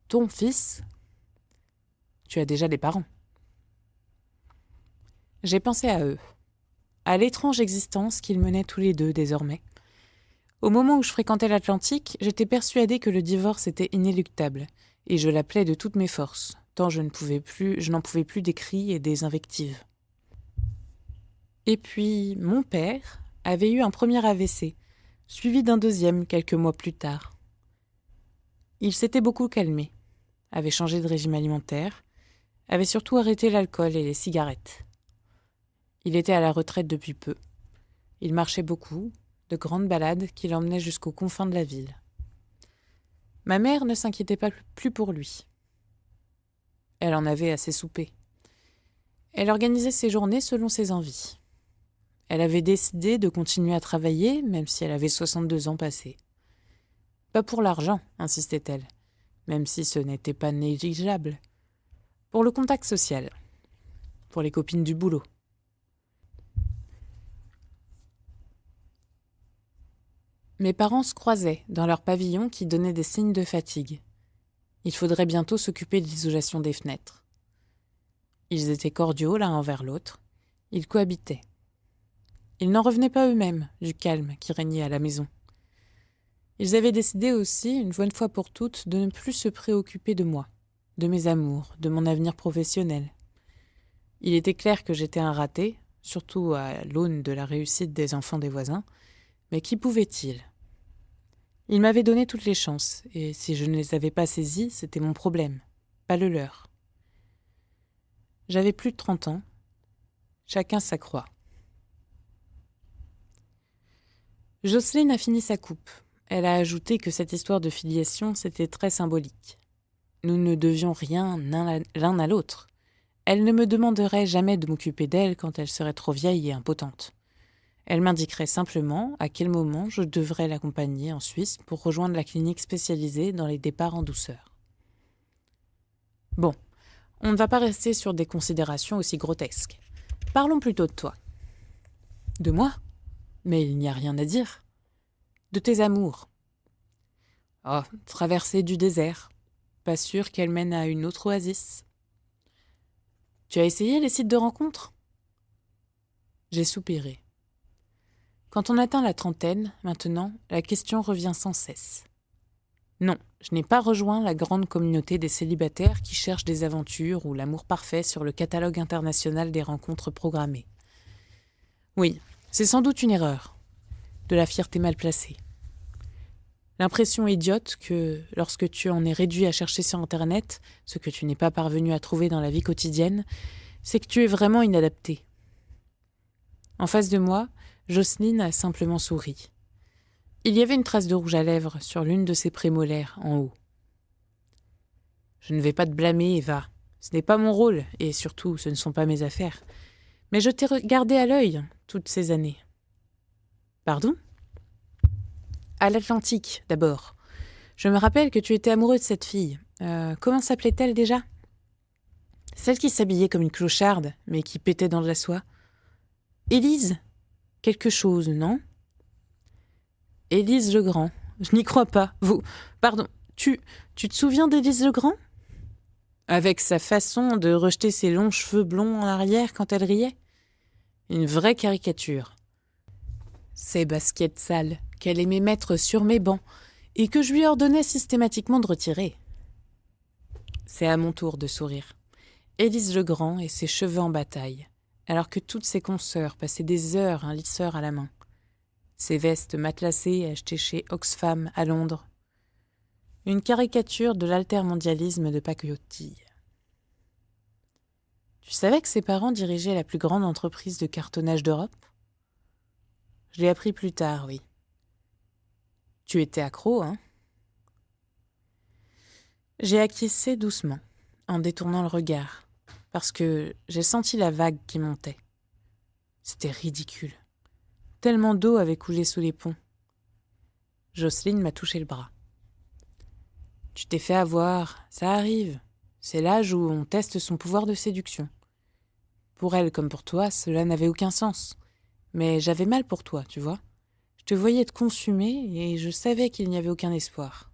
Ton fils? Tu as déjà des parents. J'ai pensé à eux, à l'étrange existence qu'ils menaient tous les deux désormais. Au moment où je fréquentais l'Atlantique, j'étais persuadée que le divorce était inéluctable, et je l'appelais de toutes mes forces, tant je n'en pouvais plus des cris et des invectives. Et puis, mon père avait eu un premier AVC, suivi d'un deuxième quelques mois plus tard. Il s'était beaucoup calmé, avait changé de régime alimentaire, avait surtout arrêté l'alcool et les cigarettes. Il était à la retraite depuis peu. Il marchait beaucoup, de grandes balades qui l'emmenaient jusqu'aux confins de la ville. Ma mère ne s'inquiétait pas plus pour lui. Elle en avait assez soupé. Elle organisait ses journées selon ses envies. Elle avait décidé de continuer à travailler, même si elle avait 62 ans passés. Pas pour l'argent, insistait-elle, même si ce n'était pas négligeable. Pour le contact social. Pour les copines du boulot. Mes parents se croisaient dans leur pavillon qui donnait des signes de fatigue. Il faudrait bientôt s'occuper de l'isolation des fenêtres. Ils étaient cordiaux l'un envers l'autre. Ils cohabitaient. Ils n'en revenaient pas eux-mêmes du calme qui régnait à la maison. Ils avaient décidé aussi, une bonne fois pour toutes, de ne plus se préoccuper de moi, de mes amours, de mon avenir professionnel. Il était clair que j'étais un raté, surtout à l'aune de la réussite des enfants des voisins, mais qu'y pouvait-il ? Ils m'avaient donné toutes les chances, et si je ne les avais pas saisies, c'était mon problème, pas le leur. J'avais plus de 30 ans. Chacun sa croix. Jocelyne a fini sa coupe. Elle a ajouté que cette histoire de filiation, c'était très symbolique. Nous ne devions rien l'un à l'autre. Elle ne me demanderait jamais de m'occuper d'elle quand elle serait trop vieille et impotente. Elle m'indiquerait simplement à quel moment je devrais l'accompagner en Suisse pour rejoindre la clinique spécialisée dans les départs en douceur. Bon, on ne va pas rester sur des considérations aussi grotesques. Parlons plutôt de toi. De moi ? Mais il n'y a rien à dire. De tes amours. Oh, traversée du désert. Pas sûr qu'elle mène à une autre oasis. Tu as essayé les sites de rencontres ? J'ai soupiré. Quand on atteint la trentaine, maintenant, la question revient sans cesse. Non, je n'ai pas rejoint la grande communauté des célibataires qui cherchent des aventures ou l'amour parfait sur le catalogue international des rencontres programmées. Oui, c'est sans doute une erreur, de la fierté mal placée. L'impression idiote que, lorsque tu en es réduit à chercher sur Internet, ce que tu n'es pas parvenu à trouver dans la vie quotidienne, c'est que tu es vraiment inadapté. En face de moi, Jocelyne a simplement souri. Il y avait une trace de rouge à lèvres sur l'une de ses prémolaires en haut. Je ne vais pas te blâmer, Eva. Ce n'est pas mon rôle, et surtout, ce ne sont pas mes affaires. Mais je t'ai regardé à l'œil toutes ces années. Pardon ? À l'Atlantique, d'abord. Je me rappelle que tu étais amoureux de cette fille. Comment s'appelait-elle déjà ? Celle qui s'habillait comme une clocharde, mais qui pétait dans de la soie. Élise ? Quelque chose, non ? Élise Legrand. Je n'y crois pas. Pardon, tu te souviens d'Élise Legrand ? Avec sa façon de rejeter ses longs cheveux blonds en arrière quand elle riait ? Une vraie caricature. Ces baskets sales qu'elle aimait mettre sur mes bancs et que je lui ordonnais systématiquement de retirer. C'est à mon tour de sourire. Élise Legrand et ses cheveux en bataille, alors que toutes ses consoeurs passaient des heures un lisseur à la main. Ses vestes matelassées achetées chez Oxfam à Londres. Une caricature de l'altermondialisme de pacotille. Tu savais que ses parents dirigeaient la plus grande entreprise de cartonnage d'Europe ? Je l'ai appris plus tard, oui. Tu étais accro, hein ? J'ai acquiescé doucement, en détournant le regard, parce que j'ai senti la vague qui montait. C'était ridicule. Tellement d'eau avait coulé sous les ponts. Jocelyne m'a touché le bras. Tu t'es fait avoir, ça arrive. C'est l'âge où on teste son pouvoir de séduction. Pour elle comme pour toi, cela n'avait aucun sens. Mais j'avais mal pour toi, tu vois. Je te voyais te consumer et je savais qu'il n'y avait aucun espoir.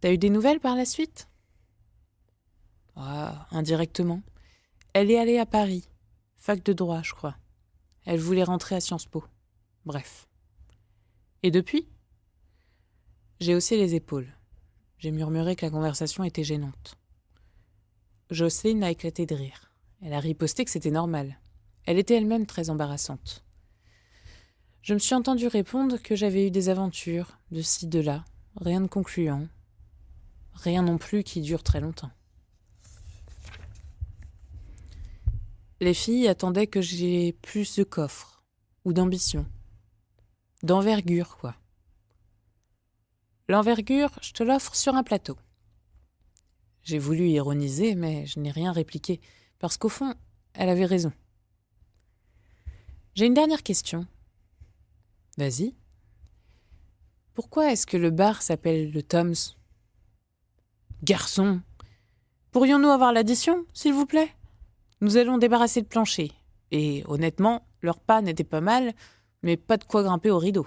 T'as eu des nouvelles par la suite ? Ah, indirectement. Elle est allée à Paris, fac de droit, je crois. Elle voulait rentrer à Sciences Po. Bref. Et depuis ? J'ai haussé les épaules. J'ai murmuré que la conversation était gênante. Jocelyne a éclaté de rire. Elle a riposté que c'était normal. Elle était elle-même très embarrassante. Je me suis entendu répondre que j'avais eu des aventures, de ci, de là, rien de concluant, rien non plus qui dure très longtemps. Les filles attendaient que j'aie plus de coffre, ou d'ambition. D'envergure, quoi. L'envergure, je te l'offre sur un plateau. J'ai voulu ironiser, mais je n'ai rien répliqué, parce qu'au fond, elle avait raison. J'ai une dernière question. Vas-y. Pourquoi est-ce que le bar s'appelle le Tom's ? Garçon, pourrions-nous avoir l'addition, s'il vous plaît ? Nous allons débarrasser le plancher. Et honnêtement, leur pas n'était pas mal, mais pas de quoi grimper au rideau.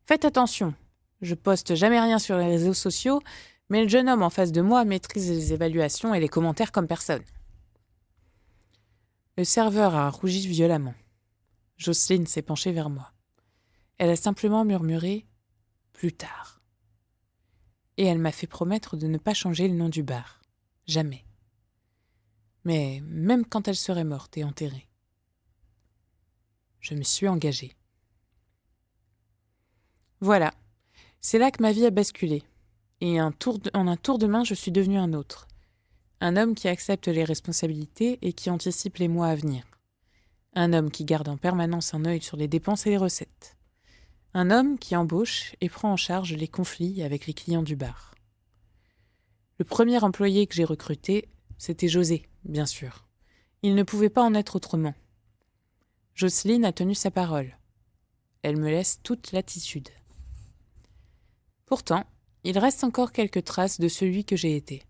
Faites attention, je poste jamais rien sur les réseaux sociaux, mais le jeune homme en face de moi maîtrise les évaluations et les commentaires comme personne. Le serveur a rougi violemment. Jocelyne s'est penchée vers moi. Elle a simplement murmuré « plus tard ». Et elle m'a fait promettre de ne pas changer le nom du bar. Jamais. Mais même quand elle serait morte et enterrée. Je me suis engagée. Voilà, c'est là que ma vie a basculé. Et en un tour de main, je suis devenue un autre. Un homme qui accepte les responsabilités et qui anticipe les mois à venir. Un homme qui garde en permanence un œil sur les dépenses et les recettes. Un homme qui embauche et prend en charge les conflits avec les clients du bar. Le premier employé que j'ai recruté, c'était José, bien sûr. Il ne pouvait pas en être autrement. Jocelyne a tenu sa parole. Elle me laisse toute latitude. Pourtant, il reste encore quelques traces de celui que j'ai été.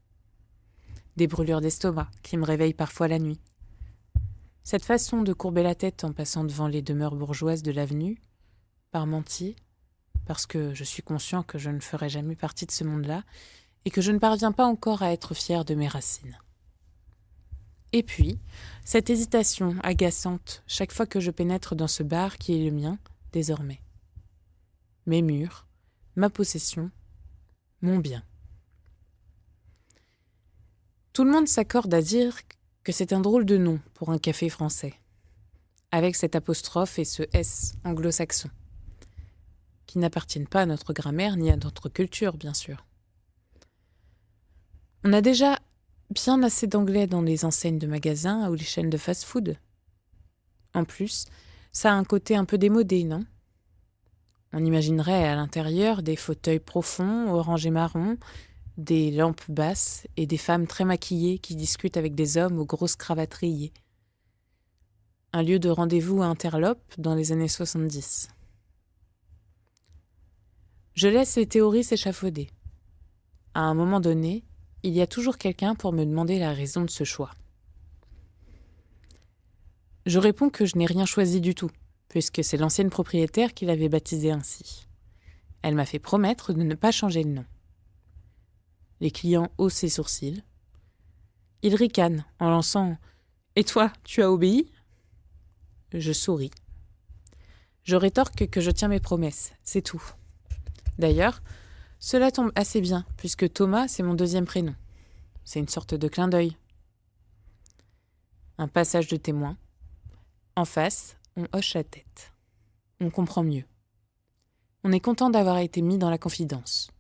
Des brûlures d'estomac qui me réveillent parfois la nuit. Cette façon de courber la tête en passant devant les demeures bourgeoises de l'avenue, Parmentier, parce que je suis conscient que je ne ferai jamais partie de ce monde-là et que je ne parviens pas encore à être fier de mes racines. Et puis, cette hésitation agaçante chaque fois que je pénètre dans ce bar qui est le mien, désormais. Mes murs, ma possession, mon bien. Tout le monde s'accorde à dire que c'est un drôle de nom pour un café français, avec cette apostrophe et ce S anglo-saxon, qui n'appartiennent pas à notre grammaire ni à notre culture, bien sûr. On a déjà bien assez d'anglais dans les enseignes de magasins ou les chaînes de fast-food. En plus, ça a un côté un peu démodé, non ? On imaginerait à l'intérieur des fauteuils profonds, orange et marron, des lampes basses et des femmes très maquillées qui discutent avec des hommes aux grosses cravates rayées. Un lieu de rendez-vous à interlope dans les années 70. Je laisse les théories s'échafauder. À un moment donné, il y a toujours quelqu'un pour me demander la raison de ce choix. Je réponds que je n'ai rien choisi du tout, puisque c'est l'ancienne propriétaire qui l'avait baptisé ainsi. Elle m'a fait promettre de ne pas changer le nom. Les clients haussent les sourcils. Ils ricanent en lançant « Et toi, tu as obéi ?» Je souris. Je rétorque que je tiens mes promesses, c'est tout. D'ailleurs, cela tombe assez bien, puisque Thomas, c'est mon deuxième prénom. C'est une sorte de clin d'œil. Un passage de témoin. En face, on hoche la tête. On comprend mieux. On est content d'avoir été mis dans la confidence.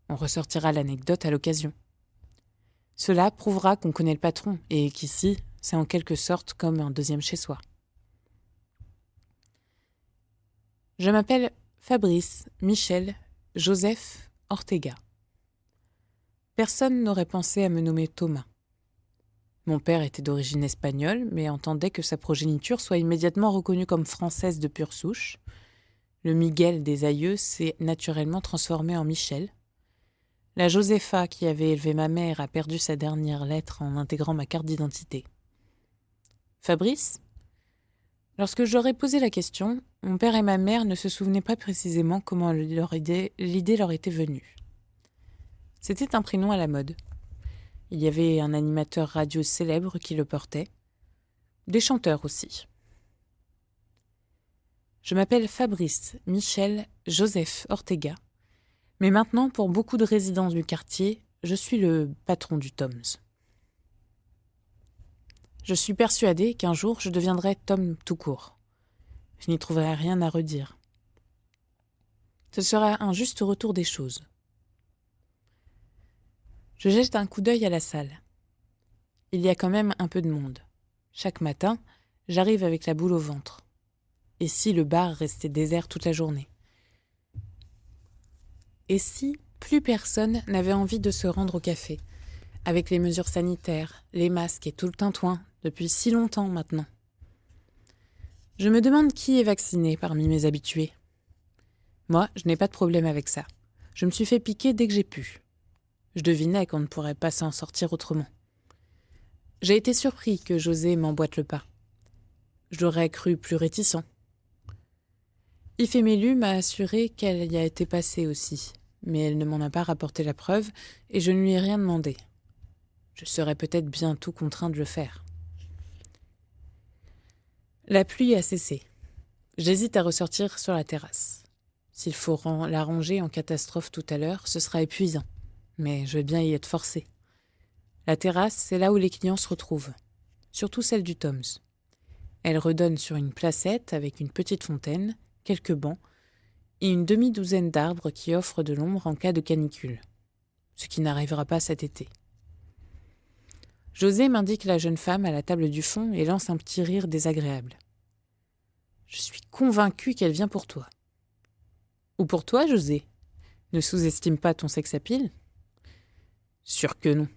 On ressortira l'anecdote à l'occasion. Cela prouvera qu'on connaît le patron et qu'ici, c'est en quelque sorte comme un deuxième chez soi. Je m'appelle Fabrice Michel Joseph Ortega. Personne n'aurait pensé à me nommer Thomas. Mon père était d'origine espagnole, mais entendait que sa progéniture soit immédiatement reconnue comme française de pure souche. Le Miguel des aïeux s'est naturellement transformé en Michel. La Josepha qui avait élevé ma mère a perdu sa dernière lettre en intégrant ma carte d'identité. Fabrice ? Lorsque je leur ai posé la question, mon père et ma mère ne se souvenaient pas précisément comment l'idée leur était venue. C'était un prénom à la mode. Il y avait un animateur radio célèbre qui le portait, des chanteurs aussi. Je m'appelle Fabrice Michel Joseph Ortega, mais maintenant, pour beaucoup de résidents du quartier, je suis le patron du Tom's. Je suis persuadée qu'un jour, je deviendrai Tom tout court. Je n'y trouverai rien à redire. Ce sera un juste retour des choses. Je jette un coup d'œil à la salle. Il y a quand même un peu de monde. Chaque matin, j'arrive avec la boule au ventre. Et si le bar restait désert toute la journée? Et si plus personne n'avait envie de se rendre au café, avec les mesures sanitaires, les masques et tout le tintouin, depuis si longtemps maintenant? Je me demande qui est vacciné parmi mes habitués. Moi, je n'ai pas de problème avec ça. Je me suis fait piquer dès que j'ai pu. Je devinais qu'on ne pourrait pas s'en sortir autrement. J'ai été surpris que José m'emboîte le pas. Je l'aurais cru plus réticent. Ifémélu m'a assuré qu'elle y a été passée aussi, mais elle ne m'en a pas rapporté la preuve et je ne lui ai rien demandé. Je serais peut-être bientôt contraint de le faire. La pluie a cessé. J'hésite à ressortir sur la terrasse. S'il faut la ranger en catastrophe tout à l'heure, ce sera épuisant, mais je vais bien y être forcé. La terrasse, c'est là où les clients se retrouvent, surtout celle du Tom's. Elle redonne sur une placette avec une petite fontaine, quelques bancs et une demi-douzaine d'arbres qui offrent de l'ombre en cas de canicule, ce qui n'arrivera pas cet été. José m'indique la jeune femme à la table du fond et lance un petit rire désagréable. Je suis convaincue qu'elle vient pour toi. Ou pour toi, José? Ne sous-estime pas ton sex-appeal? Sûr que non.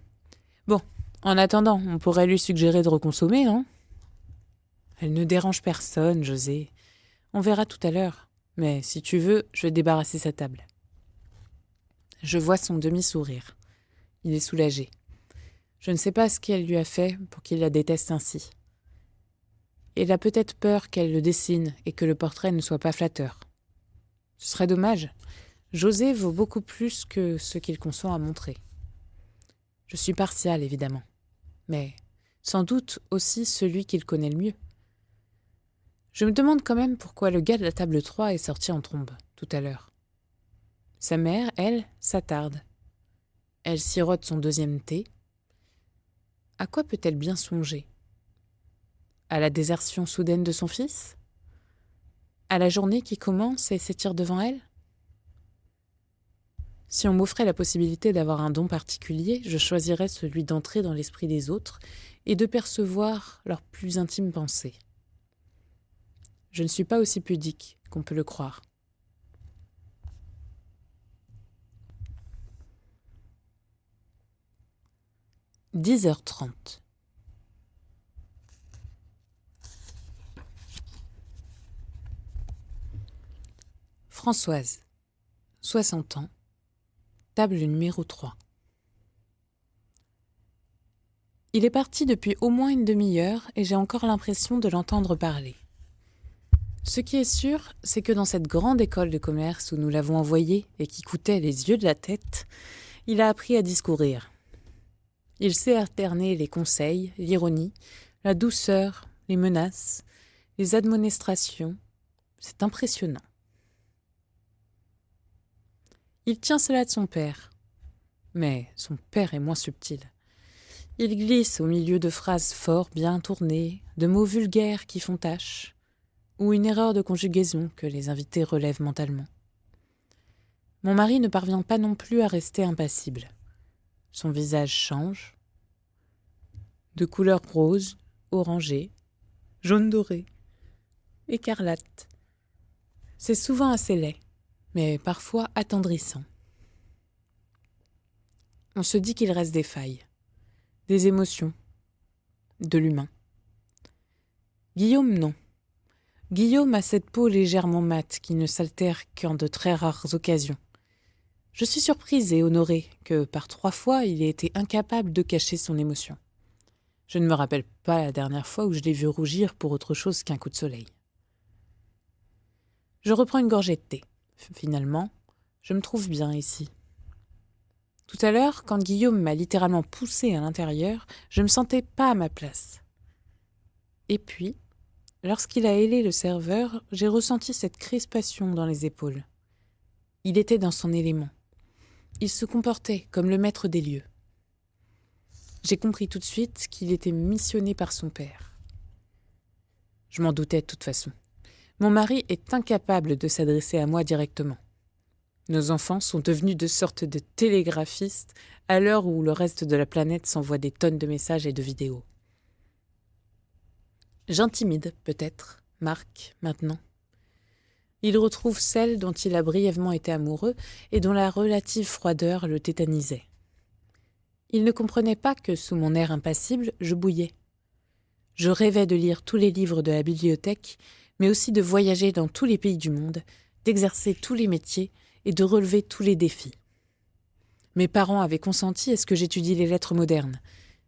Bon, en attendant, on pourrait lui suggérer de reconsommer, non? Elle ne dérange personne, José. On verra tout à l'heure. Mais si tu veux, je vais débarrasser sa table. Je vois son demi-sourire. Il est soulagé. Je ne sais pas ce qu'elle lui a fait pour qu'il la déteste ainsi. Il a peut-être peur qu'elle le dessine et que le portrait ne soit pas flatteur. Ce serait dommage. José vaut beaucoup plus que ce qu'il consent à montrer. Je suis partial, évidemment. Mais sans doute aussi celui qu'il connaît le mieux. Je me demande quand même pourquoi le gars de la table 3 est sorti en trombe, tout à l'heure. Sa mère, elle, s'attarde. Elle sirote son deuxième thé. À quoi peut-elle bien songer? À la désertion soudaine de son fils? À la journée qui commence et s'étire devant elle? Si on m'offrait la possibilité d'avoir un don particulier, je choisirais celui d'entrer dans l'esprit des autres et de percevoir leurs plus intimes pensées. Je ne suis pas aussi pudique qu'on peut le croire. « 10h30. Françoise, 60 ans, table numéro 3. Il est parti depuis au moins une demi-heure et j'ai encore l'impression de l'entendre parler. Ce qui est sûr, c'est que dans cette grande école de commerce où nous l'avons envoyé et qui coûtait les yeux de la tête, il a appris à discourir. Il sait alterner les conseils, l'ironie, la douceur, les menaces, les admonestations. C'est impressionnant. Il tient cela de son père. Mais son père est moins subtil. Il glisse au milieu de phrases fort bien tournées, de mots vulgaires qui font tache, ou une erreur de conjugaison que les invités relèvent mentalement. Mon mari ne parvient pas non plus à rester impassible. Son visage change, de couleur rose, orangée, jaune doré, écarlate. C'est souvent assez laid, mais parfois attendrissant. On se dit qu'il reste des failles, des émotions, de l'humain. Guillaume, non. Guillaume a cette peau légèrement mate qui ne s'altère qu'en de très rares occasions. Je suis surprise et honorée que, par 3 fois, il ait été incapable de cacher son émotion. Je ne me rappelle pas la dernière fois où je l'ai vu rougir pour autre chose qu'un coup de soleil. Je reprends une gorgée de thé. Finalement, je me trouve bien ici. Tout à l'heure, quand Guillaume m'a littéralement poussée à l'intérieur, je ne me sentais pas à ma place. Et puis, lorsqu'il a hélé le serveur, j'ai ressenti cette crispation dans les épaules. Il était dans son élément. Il se comportait comme le maître des lieux. J'ai compris tout de suite qu'il était missionné par son père. Je m'en doutais de toute façon. Mon mari est incapable de s'adresser à moi directement. Nos enfants sont devenus de sortes de télégraphistes à l'heure où le reste de la planète s'envoie des tonnes de messages et de vidéos. J'intimide, peut-être, Marc, maintenant. Il retrouve celle dont il a brièvement été amoureux et dont la relative froideur le tétanisait. Il ne comprenait pas que, sous mon air impassible, je bouillais. Je rêvais de lire tous les livres de la bibliothèque, mais aussi de voyager dans tous les pays du monde, d'exercer tous les métiers et de relever tous les défis. Mes parents avaient consenti à ce que j'étudie les lettres modernes,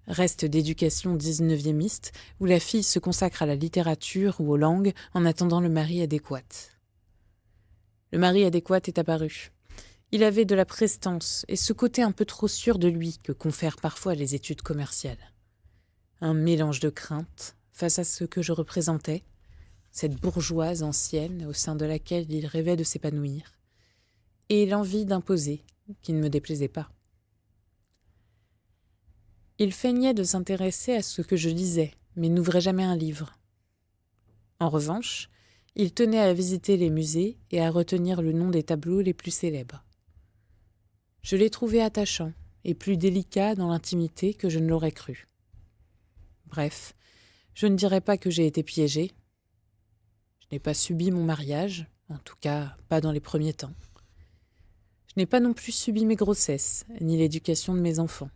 reste d'éducation 19e où la fille se consacre à la littérature ou aux langues en attendant le mari adéquat. Le mari adéquat est apparu. Il avait de la prestance et ce côté un peu trop sûr de lui que confèrent parfois les études commerciales. Un mélange de crainte face à ce que je représentais, cette bourgeoise ancienne au sein de laquelle il rêvait de s'épanouir, et l'envie d'imposer, qui ne me déplaisait pas. Il feignait de s'intéresser à ce que je lisais, mais n'ouvrait jamais un livre. En revanche, il tenait à visiter les musées et à retenir le nom des tableaux les plus célèbres. Je l'ai trouvé attachant et plus délicat dans l'intimité que je ne l'aurais cru. Bref, je ne dirais pas que j'ai été piégée. Je n'ai pas subi mon mariage, en tout cas pas dans les premiers temps. Je n'ai pas non plus subi mes grossesses, ni l'éducation de mes enfants.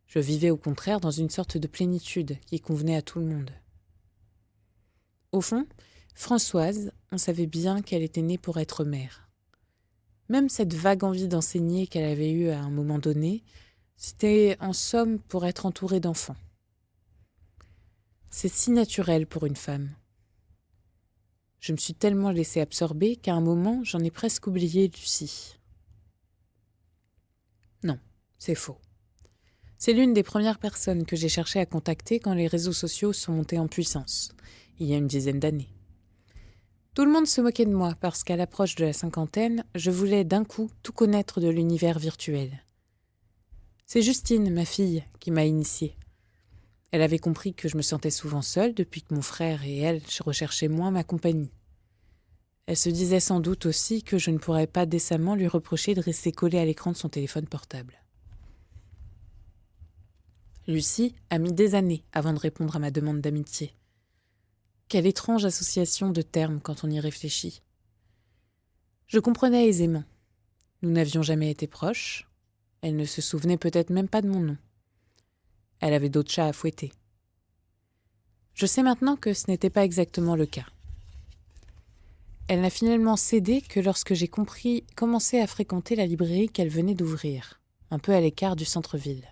Je vivais au contraire dans une sorte de plénitude qui convenait à tout le monde. Au fond, Françoise, on savait bien qu'elle était née pour être mère. Même cette vague envie d'enseigner qu'elle avait eue à un moment donné, c'était en somme pour être entourée d'enfants. C'est si naturel pour une femme. Je me suis tellement laissée absorber qu'à un moment, j'en ai presque oublié Lucie. Non, c'est faux. C'est l'une des premières personnes que j'ai cherché à contacter quand les réseaux sociaux sont montés en puissance, il y a une dizaine d'années. Tout le monde se moquait de moi parce qu'à l'approche de la cinquantaine, je voulais d'un coup tout connaître de l'univers virtuel. C'est Justine, ma fille, qui m'a initiée. Elle avait compris que je me sentais souvent seule depuis que mon frère et elle recherchaient moins ma compagnie. Elle se disait sans doute aussi que je ne pourrais pas décemment lui reprocher de rester collée à l'écran de son téléphone portable. Lucie a mis des années avant de répondre à ma demande d'amitié. Quelle étrange association de termes quand on y réfléchit. Je comprenais aisément. Nous n'avions jamais été proches. Elle ne se souvenait peut-être même pas de mon nom. Elle avait d'autres chats à fouetter. Je sais maintenant que ce n'était pas exactement le cas. Elle n'a finalement cédé que lorsque j'ai commencé à fréquenter la librairie qu'elle venait d'ouvrir, un peu à l'écart du centre-ville.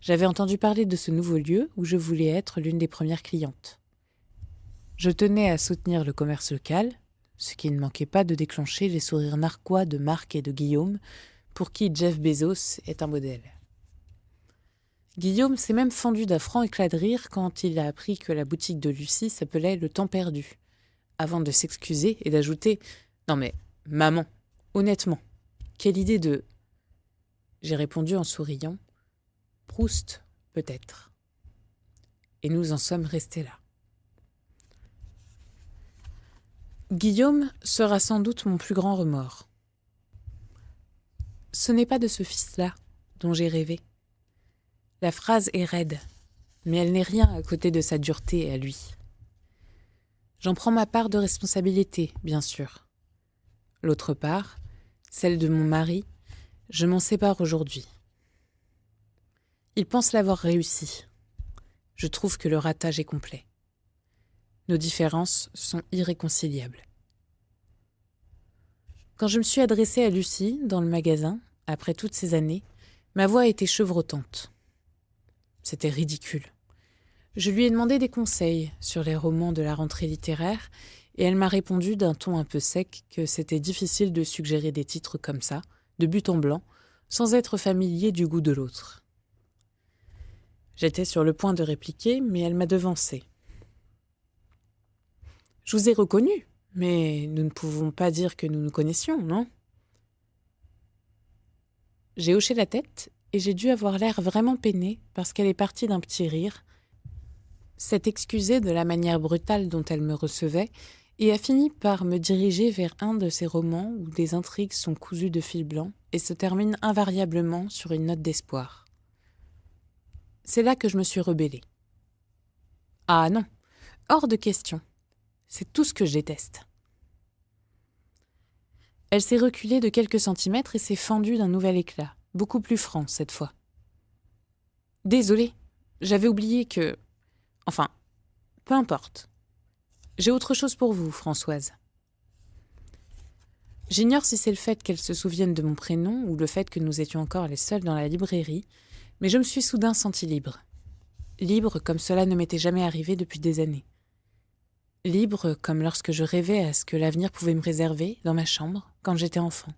J'avais entendu parler de ce nouveau lieu où je voulais être l'une des premières clientes. Je tenais à soutenir le commerce local, ce qui ne manquait pas de déclencher les sourires narquois de Marc et de Guillaume, pour qui Jeff Bezos est un modèle. Guillaume s'est même fendu d'un franc éclat de rire quand il a appris que la boutique de Lucie s'appelait Le Temps Perdu, avant de s'excuser et d'ajouter « Non mais, maman, honnêtement, quelle idée de… » J'ai répondu en souriant « Proust, peut-être. » Et nous en sommes restés là. Guillaume sera sans doute mon plus grand remords. Ce n'est pas de ce fils-là dont j'ai rêvé. La phrase est raide, mais elle n'est rien à côté de sa dureté à lui. J'en prends ma part de responsabilité, bien sûr. L'autre part, celle de mon mari, je m'en sépare aujourd'hui. Il pense l'avoir réussi. Je trouve que le ratage est complet. Nos différences sont irréconciliables. Quand je me suis adressée à Lucie, dans le magasin, après toutes ces années, ma voix était chevrotante. C'était ridicule. Je lui ai demandé des conseils sur les romans de la rentrée littéraire et elle m'a répondu d'un ton un peu sec que c'était difficile de suggérer des titres comme ça, de but en blanc, sans être familier du goût de l'autre. J'étais sur le point de répliquer, mais elle m'a devancée. « Je vous ai reconnu, mais nous ne pouvons pas dire que nous nous connaissions, non ?» J'ai hoché la tête et j'ai dû avoir l'air vraiment peinée parce qu'elle est partie d'un petit rire, s'est excusée de la manière brutale dont elle me recevait et a fini par me diriger vers un de ces romans où des intrigues sont cousues de fil blanc et se terminent invariablement sur une note d'espoir. C'est là que je me suis rebellée. Ah non, hors de question. C'est tout ce que je déteste. Elle s'est reculée de quelques centimètres et s'est fendue d'un nouvel éclat, beaucoup plus franc cette fois. Désolée, j'avais oublié que... Enfin, peu importe. J'ai autre chose pour vous, Françoise. J'ignore si c'est le fait qu'elle se souvienne de mon prénom ou le fait que nous étions encore les seuls dans la librairie, mais je me suis soudain sentie libre. Libre comme cela ne m'était jamais arrivé depuis des années. Libre comme lorsque je rêvais à ce que l'avenir pouvait me réserver dans ma chambre quand j'étais enfant.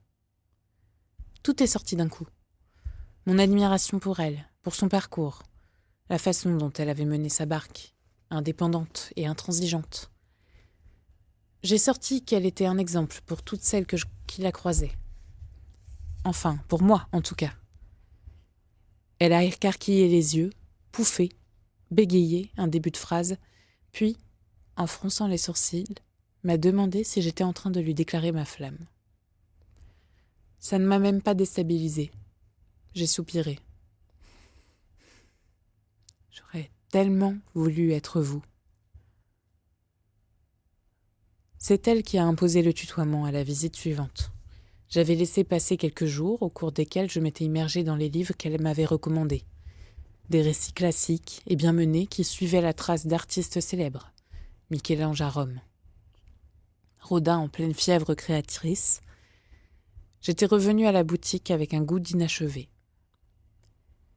Tout est sorti d'un coup. Mon admiration pour elle, pour son parcours, la façon dont elle avait mené sa barque, indépendante et intransigeante. J'ai sorti qu'elle était un exemple pour toutes celles qui la croisaient. Enfin, pour moi, en tout cas. Elle a écarquillé les yeux, pouffé, bégayé un début de phrase, puis, en fronçant les sourcils, m'a demandé si j'étais en train de lui déclarer ma flamme. Ça ne m'a même pas déstabilisée. J'ai soupiré. J'aurais tellement voulu être vous. C'est elle qui a imposé le tutoiement à la visite suivante. J'avais laissé passer quelques jours au cours desquels je m'étais immergée dans les livres qu'elle m'avait recommandés. Des récits classiques et bien menés qui suivaient la trace d'artistes célèbres. Michel-Ange à Rome. Rodin en pleine fièvre créatrice. J'étais revenue à la boutique avec un goût d'inachevé.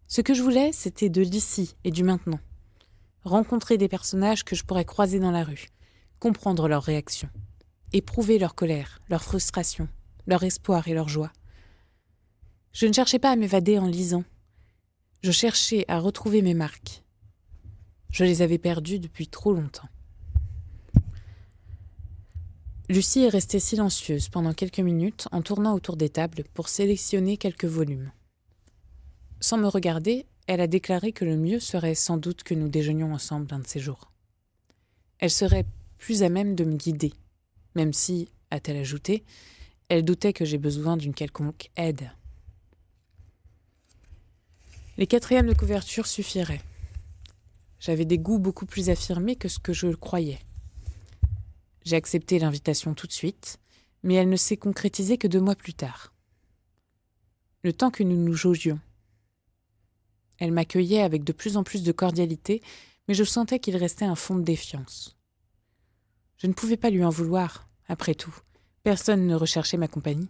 Ce que je voulais, c'était de l'ici et du maintenant. Rencontrer des personnages que je pourrais croiser dans la rue, comprendre leurs réactions, éprouver leur colère, leur frustration, leur espoir et leur joie. Je ne cherchais pas à m'évader en lisant. Je cherchais à retrouver mes marques. Je les avais perdues depuis trop longtemps. Lucie est restée silencieuse pendant quelques minutes en tournant autour des tables pour sélectionner quelques volumes. Sans me regarder, elle a déclaré que le mieux serait sans doute que nous déjeunions ensemble un de ces jours. Elle serait plus à même de me guider, même si, a-t-elle ajouté, elle doutait que j'ai besoin d'une quelconque aide. Les 4e de couverture suffiraient. J'avais des goûts beaucoup plus affirmés que ce que je le croyais. J'ai accepté l'invitation tout de suite, mais elle ne s'est concrétisée que 2 mois plus tard. Le temps que nous nous jaugions. Elle m'accueillait avec de plus en plus de cordialité, mais je sentais qu'il restait un fond de défiance. Je ne pouvais pas lui en vouloir, après tout. Personne ne recherchait ma compagnie.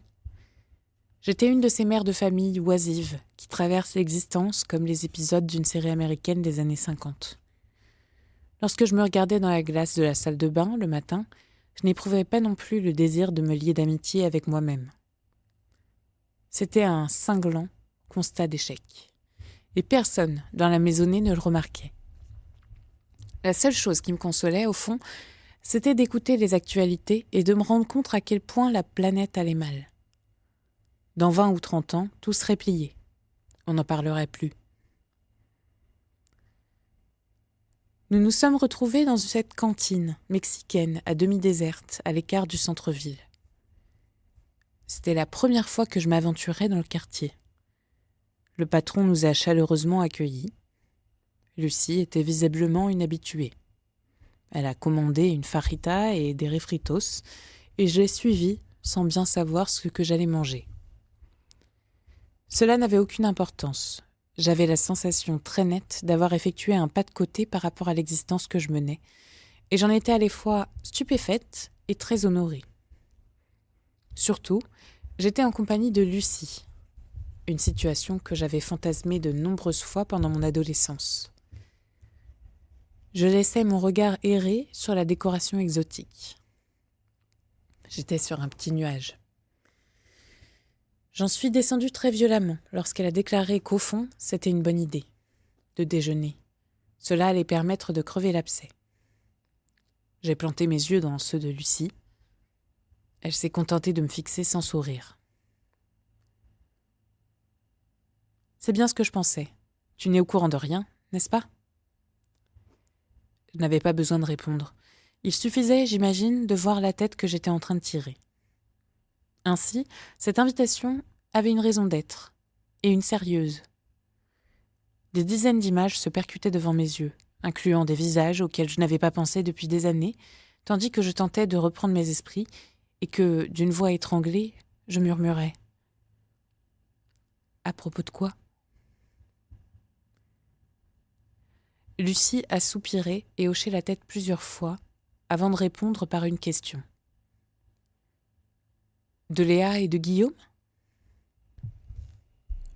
J'étais une de ces mères de famille oisives qui traversent l'existence comme les épisodes d'une série américaine des années 50. Lorsque je me regardais dans la glace de la salle de bain le matin, je n'éprouvais pas non plus le désir de me lier d'amitié avec moi-même. C'était un cinglant constat d'échec. Et personne dans la maisonnée ne le remarquait. La seule chose qui me consolait, au fond, c'était d'écouter les actualités et de me rendre compte à quel point la planète allait mal. Dans 20 ou 30 ans, tout serait plié. On n'en parlerait plus. Nous nous sommes retrouvés dans cette cantine mexicaine à demi déserte, à l'écart du centre-ville. C'était la première fois que je m'aventurais dans le quartier. Le patron nous a chaleureusement accueillis. Lucie était visiblement une habituée. Elle a commandé une fajita et des refritos, et je l'ai suivie sans bien savoir ce que j'allais manger. Cela n'avait aucune importance. J'avais la sensation très nette d'avoir effectué un pas de côté par rapport à l'existence que je menais, et j'en étais à la fois stupéfaite et très honorée. Surtout, j'étais en compagnie de Lucie, une situation que j'avais fantasmée de nombreuses fois pendant mon adolescence. Je laissais mon regard errer sur la décoration exotique. J'étais sur un petit nuage. J'en suis descendue très violemment lorsqu'elle a déclaré qu'au fond, c'était une bonne idée, de déjeuner. Cela allait permettre de crever l'abcès. J'ai planté mes yeux dans ceux de Lucie. Elle s'est contentée de me fixer sans sourire. C'est bien ce que je pensais. Tu n'es au courant de rien, n'est-ce pas ? Je n'avais pas besoin de répondre. Il suffisait, j'imagine, de voir la tête que j'étais en train de tirer. Ainsi, cette invitation avait une raison d'être, et une sérieuse. Des dizaines d'images se percutaient devant mes yeux, incluant des visages auxquels je n'avais pas pensé depuis des années, tandis que je tentais de reprendre mes esprits et que, d'une voix étranglée, je murmurais. À propos de quoi ? Lucie a soupiré et hoché la tête plusieurs fois avant de répondre par une question. De Léa et de Guillaume ?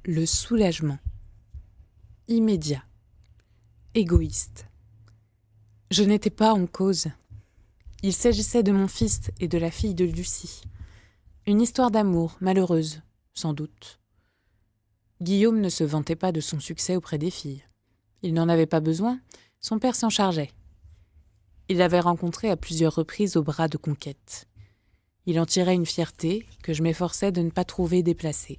Le soulagement. Immédiat. Égoïste. Je n'étais pas en cause. Il s'agissait de mon fils et de la fille de Lucie. Une histoire d'amour, malheureuse, sans doute. Guillaume ne se vantait pas de son succès auprès des filles. Il n'en avait pas besoin, son père s'en chargeait. Il l'avait rencontré à plusieurs reprises au bras de conquête. Il en tirait une fierté que je m'efforçais de ne pas trouver déplacée.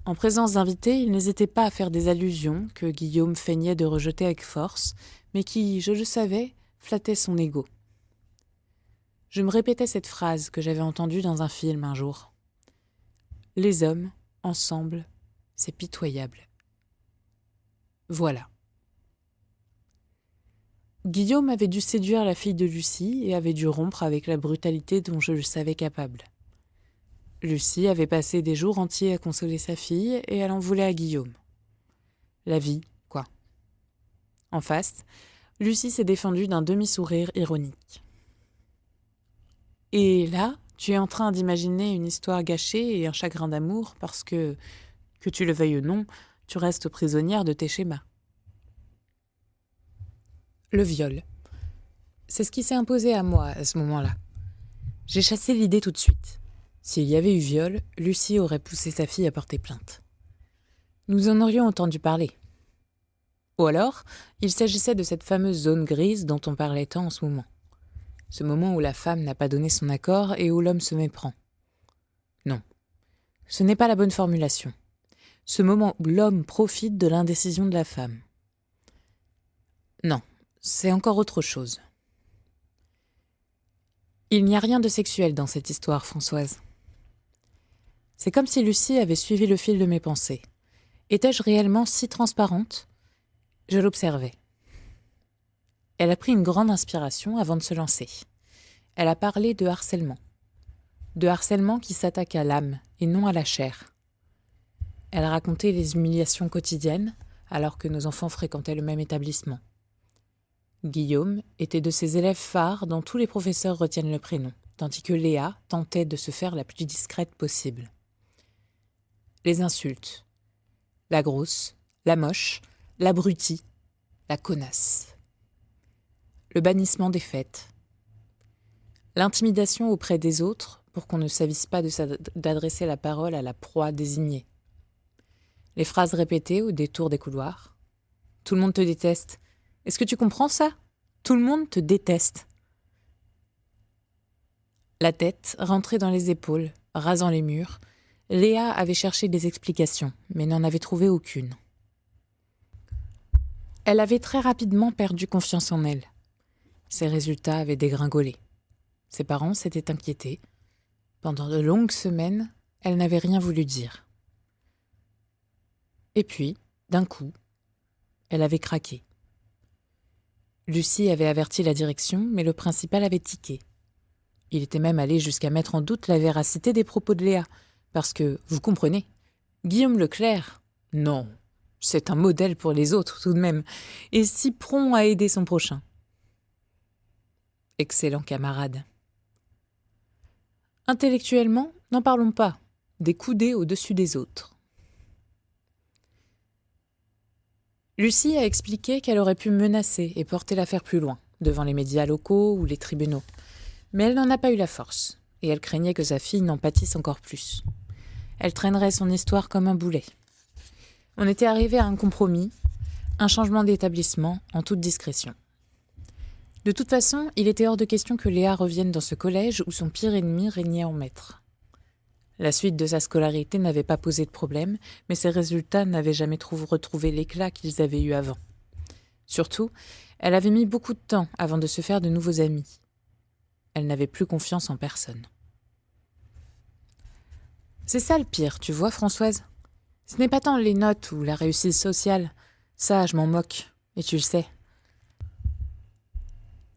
En présence d'invités, il n'hésitait pas à faire des allusions que Guillaume feignait de rejeter avec force, mais qui, je le savais, flattaient son ego. Je me répétais cette phrase que j'avais entendue dans un film un jour. « Les hommes, ensemble, c'est pitoyable. » Voilà. Guillaume avait dû séduire la fille de Lucie et avait dû rompre avec la brutalité dont je le savais capable. Lucie avait passé des jours entiers à consoler sa fille et elle en voulait à Guillaume. La vie, quoi. En face, Lucie s'est défendue d'un demi-sourire ironique. Et là, tu es en train d'imaginer une histoire gâchée et un chagrin d'amour parce que tu le veuilles ou non, tu restes prisonnière de tes schémas. Le viol. C'est ce qui s'est imposé à moi à ce moment-là. J'ai chassé l'idée tout de suite. S'il y avait eu viol, Lucie aurait poussé sa fille à porter plainte. Nous en aurions entendu parler. Ou alors, il s'agissait de cette fameuse zone grise dont on parlait tant en ce moment. Ce moment où la femme n'a pas donné son accord et où l'homme se méprend. Non, ce n'est pas la bonne formulation. Ce moment où l'homme profite de l'indécision de la femme. Non, c'est encore autre chose. Il n'y a rien de sexuel dans cette histoire, Françoise. C'est comme si Lucie avait suivi le fil de mes pensées. Étais-je réellement si transparente ? Je l'observais. Elle a pris une grande inspiration avant de se lancer. Elle a parlé de harcèlement. De harcèlement qui s'attaque à l'âme et non à la chair. Elle a raconté les humiliations quotidiennes alors que nos enfants fréquentaient le même établissement. Guillaume était de ces élèves phares dont tous les professeurs retiennent le prénom, tandis que Léa tentait de se faire la plus discrète possible. Les insultes. La grosse, la moche, l'abrutie, la connasse. Le bannissement des fêtes. L'intimidation auprès des autres pour qu'on ne s'avise pas d'adresser la parole à la proie désignée. Les phrases répétées au détour des couloirs. Tout le monde te déteste. Est-ce que tu comprends ça ? Tout le monde te déteste. La tête rentrée dans les épaules, rasant les murs, Léa avait cherché des explications, mais n'en avait trouvé aucune. Elle avait très rapidement perdu confiance en elle. Ses résultats avaient dégringolé. Ses parents s'étaient inquiétés. Pendant de longues semaines, elle n'avait rien voulu dire. Et puis, d'un coup, elle avait craqué. Lucie avait averti la direction, mais le principal avait tiqué. Il était même allé jusqu'à mettre en doute la véracité des propos de Léa, parce que, vous comprenez, Guillaume Leclerc, non, c'est un modèle pour les autres tout de même, et si prompt à aider son prochain. Excellent camarade. Intellectuellement, n'en parlons pas, des coudées au-dessus des autres. Lucie a expliqué qu'elle aurait pu menacer et porter l'affaire plus loin, devant les médias locaux ou les tribunaux. Mais elle n'en a pas eu la force, et elle craignait que sa fille n'en pâtisse encore plus. Elle traînerait son histoire comme un boulet. On était arrivé à un compromis, un changement d'établissement en toute discrétion. De toute façon, il était hors de question que Léa revienne dans ce collège où son pire ennemi régnait en maître. La suite de sa scolarité n'avait pas posé de problème, mais ses résultats n'avaient jamais retrouvé l'éclat qu'ils avaient eu avant. Surtout, Elle avait mis beaucoup de temps avant de se faire de nouveaux amis. Elle n'avait plus confiance en personne. C'est ça le pire, tu vois, Françoise. Ce n'est pas tant les notes ou la réussite sociale. Ça, je m'en moque, et tu le sais.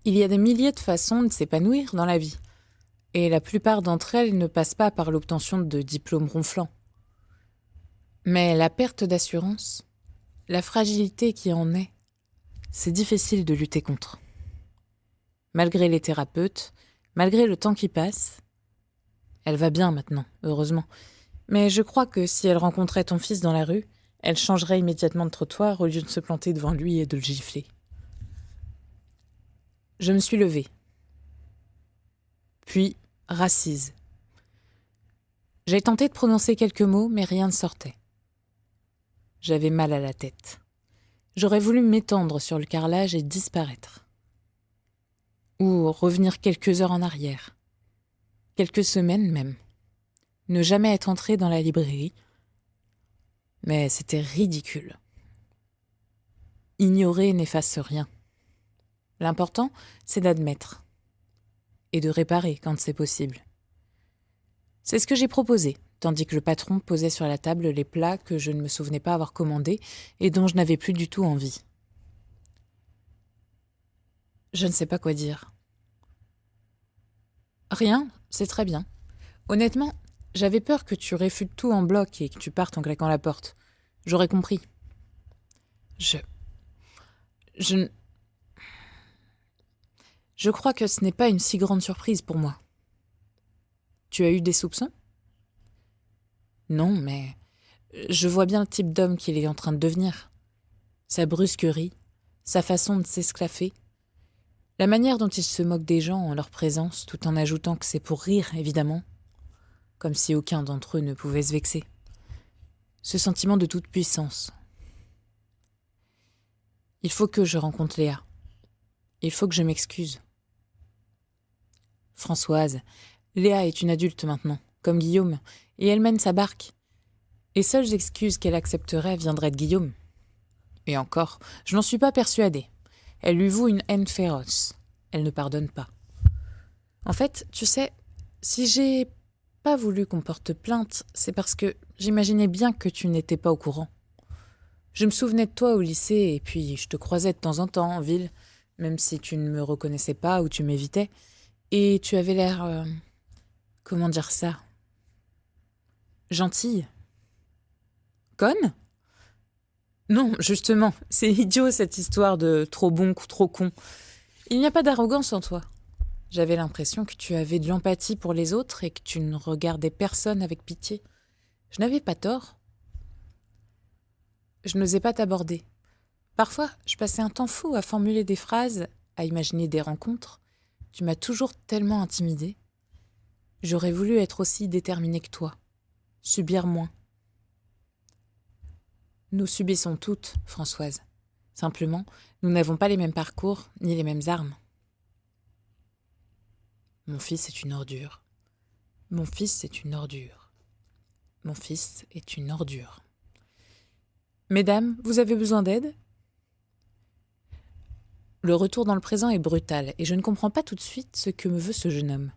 Il y a des milliers de façons de s'épanouir dans la vie, et la plupart d'entre elles ne passent pas par l'obtention de diplômes ronflants. Mais la perte d'assurance, la fragilité qui en est, c'est difficile de lutter contre. Malgré les thérapeutes, malgré le temps qui passe, elle va bien maintenant, heureusement. Mais je crois que si elle rencontrait ton fils dans la rue, elle changerait immédiatement de trottoir au lieu de se planter devant lui et de le gifler. Je me suis levée. Puis, rassise. J'ai tenté de prononcer quelques mots, mais rien ne sortait. J'avais mal à la tête. J'aurais voulu m'étendre sur le carrelage et disparaître. Ou revenir quelques heures en arrière. Quelques semaines même. Ne jamais être entrée dans la librairie. Mais c'était ridicule. Ignorer n'efface rien. L'important, c'est d'admettre. Et de réparer quand c'est possible. C'est ce que j'ai proposé, tandis que le patron posait sur la table les plats que je ne me souvenais pas avoir commandés et dont je n'avais plus du tout envie. Je ne sais pas quoi dire. Rien, c'est très bien. Honnêtement, j'avais peur que tu réfutes tout en bloc et que tu partes en claquant la porte. J'aurais compris. Je crois que ce n'est pas une si grande surprise pour moi. Tu as eu des soupçons ? Non, mais je vois bien le type d'homme qu'il est en train de devenir. Sa brusquerie, sa façon de s'esclaffer, la manière dont il se moque des gens en leur présence, tout en ajoutant que c'est pour rire, évidemment, comme si aucun d'entre eux ne pouvait se vexer. Ce sentiment de toute puissance. Il faut que je rencontre Léa. Il faut que je m'excuse. Françoise, Léa est une adulte maintenant, comme Guillaume, et elle mène sa barque. Les seules excuses qu'elle accepterait viendraient de Guillaume. Et encore, je n'en suis pas persuadée. Elle lui voue une haine féroce. Elle ne pardonne pas. En fait, tu sais, si j'ai pas voulu qu'on porte plainte, c'est parce que j'imaginais bien que tu n'étais pas au courant. Je me souvenais de toi au lycée, et puis je te croisais de temps en temps en ville, même si tu ne me reconnaissais pas ou tu m'évitais, et tu avais l'air... comment dire ça ? Gentille. Conne ? Non, justement, c'est idiot cette histoire de trop bon ou trop con. Il n'y a pas d'arrogance en toi. J'avais l'impression que tu avais de l'empathie pour les autres et que tu ne regardais personne avec pitié. Je n'avais pas tort. Je n'osais pas t'aborder. Parfois, je passais un temps fou à formuler des phrases, à imaginer des rencontres. Tu m'as toujours tellement intimidée. J'aurais voulu être aussi déterminée que toi. Subir moins. Nous subissons toutes, Françoise. Simplement, nous n'avons pas les mêmes parcours, ni les mêmes armes. Mon fils est une ordure. Mon fils est une ordure. Mon fils est une ordure. Mesdames, vous avez besoin d'aide ? Le retour dans le présent est brutal et je ne comprends pas tout de suite ce que me veut ce jeune homme.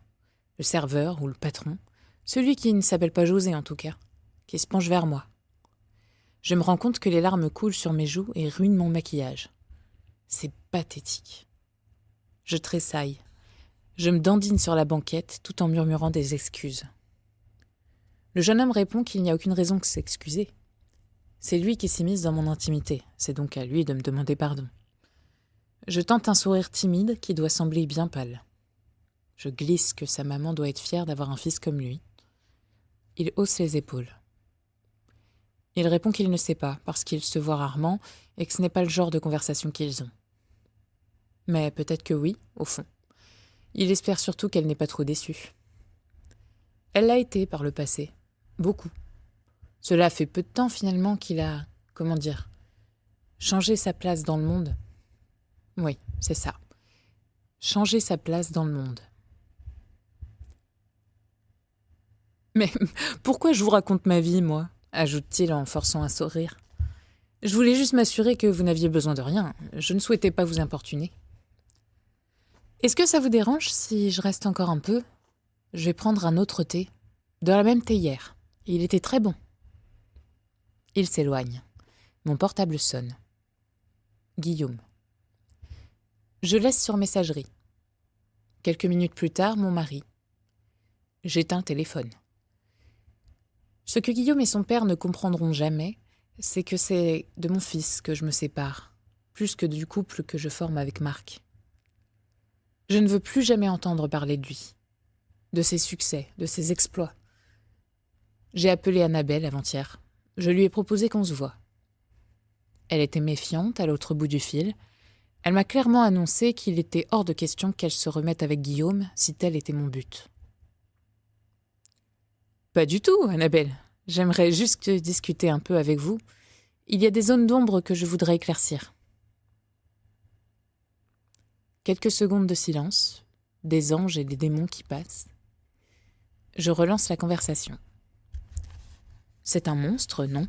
Le serveur ou le patron, celui qui ne s'appelle pas José en tout cas, qui se penche vers moi. Je me rends compte que les larmes coulent sur mes joues et ruinent mon maquillage. C'est pathétique. Je tressaille. Je me dandine sur la banquette tout en murmurant des excuses. Le jeune homme répond qu'il n'y a aucune raison que s'excuser. C'est lui qui s'immisce dans mon intimité, c'est donc à lui de me demander pardon. Je tente un sourire timide qui doit sembler bien pâle. Je glisse que sa maman doit être fière d'avoir un fils comme lui. Il hausse les épaules. Il répond qu'il ne sait pas, parce qu'ils se voient rarement et que ce n'est pas le genre de conversation qu'ils ont. Mais peut-être que oui, au fond. Il espère surtout qu'elle n'est pas trop déçue. Elle l'a été par le passé. Beaucoup. Cela fait peu de temps finalement qu'il a, changé sa place dans le monde. Oui, c'est ça. Changer sa place dans le monde. Mais pourquoi je vous raconte ma vie, moi ? Ajoute-t-il en forçant un sourire. Je voulais juste m'assurer que vous n'aviez besoin de rien. Je ne souhaitais pas vous importuner. Est-ce que ça vous dérange si je reste encore un peu ? Je vais prendre un autre thé, de la même théière. Il était très bon. Il s'éloigne. Mon portable sonne. Guillaume. Je laisse sur messagerie. Quelques minutes plus tard, mon mari. J'éteins le téléphone. Ce que Guillaume et son père ne comprendront jamais, c'est que c'est de mon fils que je me sépare, plus que du couple que je forme avec Marc. Je ne veux plus jamais entendre parler de lui, de ses succès, de ses exploits. J'ai appelé Annabelle avant-hier. Je lui ai proposé qu'on se voie. Elle était méfiante à l'autre bout du fil. Elle m'a clairement annoncé qu'il était hors de question qu'elle se remette avec Guillaume si tel était mon but. Pas du tout, Annabelle. J'aimerais juste discuter un peu avec vous. Il y a des zones d'ombre que je voudrais éclaircir. Quelques secondes de silence, des anges et des démons qui passent. Je relance la conversation. C'est un monstre, non ?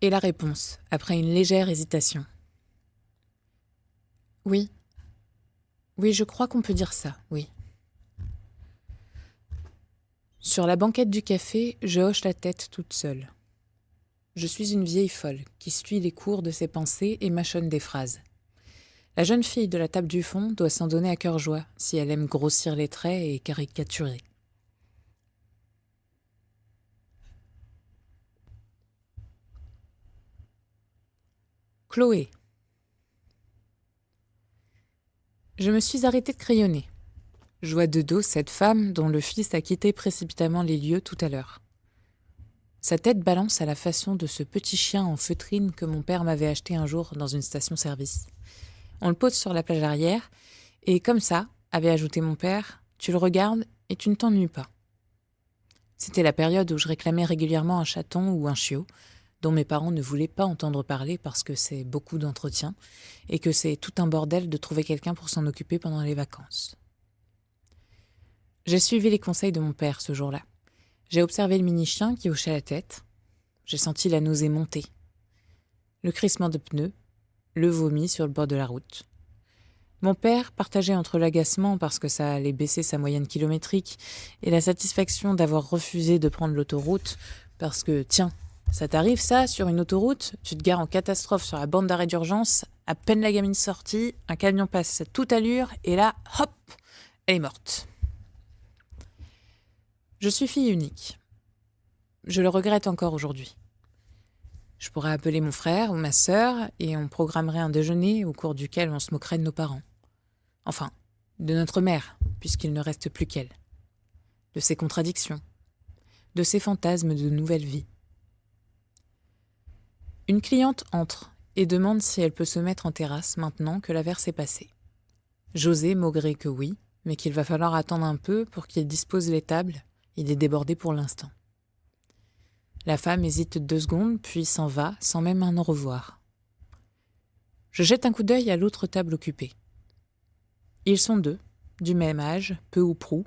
Et la réponse, après une légère hésitation. Oui. Oui, je crois qu'on peut dire ça, oui. Sur la banquette du café, je hoche la tête toute seule. Je suis une vieille folle qui suit les cours de ses pensées et mâchonne des phrases. La jeune fille de la table du fond doit s'en donner à cœur joie si elle aime grossir les traits et caricaturer. Chloé. Je me suis arrêtée de crayonner. Je vois de dos cette femme dont le fils a quitté précipitamment les lieux tout à l'heure. Sa tête balance à la façon de ce petit chien en feutrine que mon père m'avait acheté un jour dans une station-service. On le pose sur la plage arrière, et comme ça, avait ajouté mon père, tu le regardes et tu ne t'ennuies pas. C'était la période où je réclamais régulièrement un chaton ou un chiot, dont mes parents ne voulaient pas entendre parler parce que c'est beaucoup d'entretien, et que c'est tout un bordel de trouver quelqu'un pour s'en occuper pendant les vacances. J'ai suivi les conseils de mon père ce jour-là. J'ai observé le mini-chien qui hochait la tête. J'ai senti la nausée monter. Le crissement de pneus, le vomi sur le bord de la route. Mon père partageait entre l'agacement parce que ça allait baisser sa moyenne kilométrique et la satisfaction d'avoir refusé de prendre l'autoroute parce que, tiens, ça t'arrive ça, sur une autoroute, tu te gares en catastrophe sur la bande d'arrêt d'urgence, à peine la gamine sortie, un camion passe à toute allure et là, hop, elle est morte. Je suis fille unique. Je le regrette encore aujourd'hui. Je pourrais appeler mon frère ou ma sœur et on programmerait un déjeuner au cours duquel on se moquerait de nos parents. Enfin, de notre mère, puisqu'il ne reste plus qu'elle. De ses contradictions. De ses fantasmes de nouvelle vie. Une cliente entre et demande si elle peut se mettre en terrasse maintenant que l'averse est passée. José maugré que oui, mais qu'il va falloir attendre un peu pour qu'il dispose les tables. Il est débordé pour l'instant. La femme hésite 2 secondes, puis s'en va, sans même un au revoir. Je jette un coup d'œil à l'autre table occupée. Ils sont 2, du même âge, peu ou prou.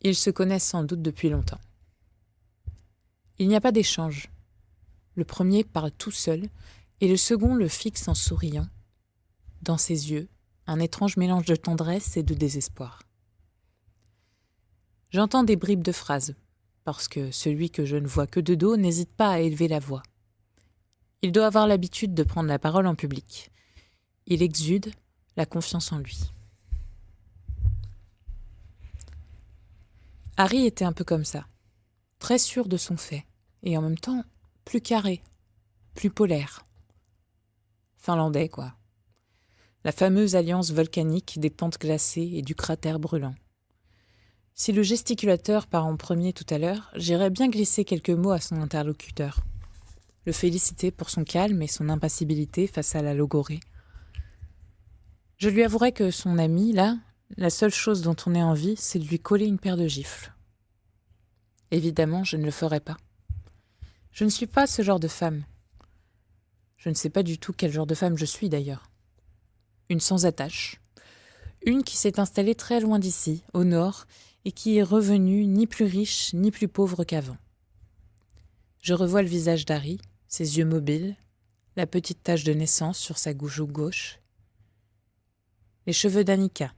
Ils se connaissent sans doute depuis longtemps. Il n'y a pas d'échange. Le premier parle tout seul, et le second le fixe en souriant. Dans ses yeux, un étrange mélange de tendresse et de désespoir. J'entends des bribes de phrases, parce que celui que je ne vois que de dos n'hésite pas à élever la voix. Il doit avoir l'habitude de prendre la parole en public. Il exude la confiance en lui. Harry était un peu comme ça, très sûr de son fait, et en même temps plus carré, plus polaire. Finlandais, quoi. La fameuse alliance volcanique des pentes glacées et du cratère brûlant. Si le gesticulateur part en premier tout à l'heure, j'irais bien glisser quelques mots à son interlocuteur. Le féliciter pour son calme et son impassibilité face à la logorée. Je lui avouerai que son ami, là, la seule chose dont on ait envie, c'est de lui coller une paire de gifles. Évidemment, je ne le ferai pas. Je ne suis pas ce genre de femme. Je ne sais pas du tout quel genre de femme je suis d'ailleurs. Une sans attache. Une qui s'est installée très loin d'ici, au nord, et qui est revenue ni plus riche ni plus pauvre qu'avant. Je revois le visage d'Harry, ses yeux mobiles, la petite tache de naissance sur sa joue gauche, les cheveux d'Annika.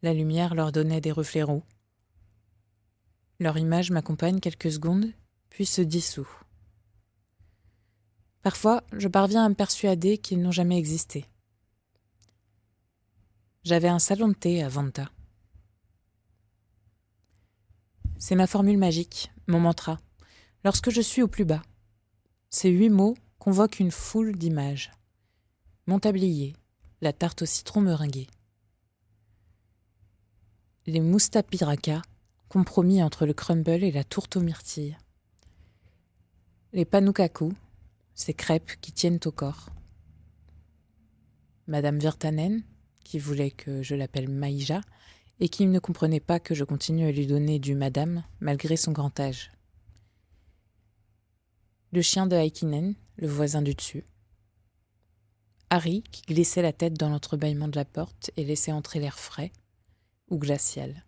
La lumière leur donnait des reflets roux. Leur image m'accompagne quelques secondes, puis se dissout. Parfois, je parviens à me persuader qu'ils n'ont jamais existé. J'avais un salon de thé à Vanta. C'est ma formule magique, mon mantra. Lorsque je suis au plus bas, ces 8 mots convoquent une foule d'images. Mon tablier, la tarte au citron meringuée. Les moustapirakas, compromis entre le crumble et la tourte aux myrtilles. Les panukaku, ces crêpes qui tiennent au corps. Madame Virtanen, qui voulait que je l'appelle Maïja, et qui ne comprenait pas que je continue à lui donner du madame malgré son grand âge. Le chien de Häkkinen, le voisin du dessus. Harry, qui glissait la tête dans l'entrebâillement de la porte et laissait entrer l'air frais ou glacial.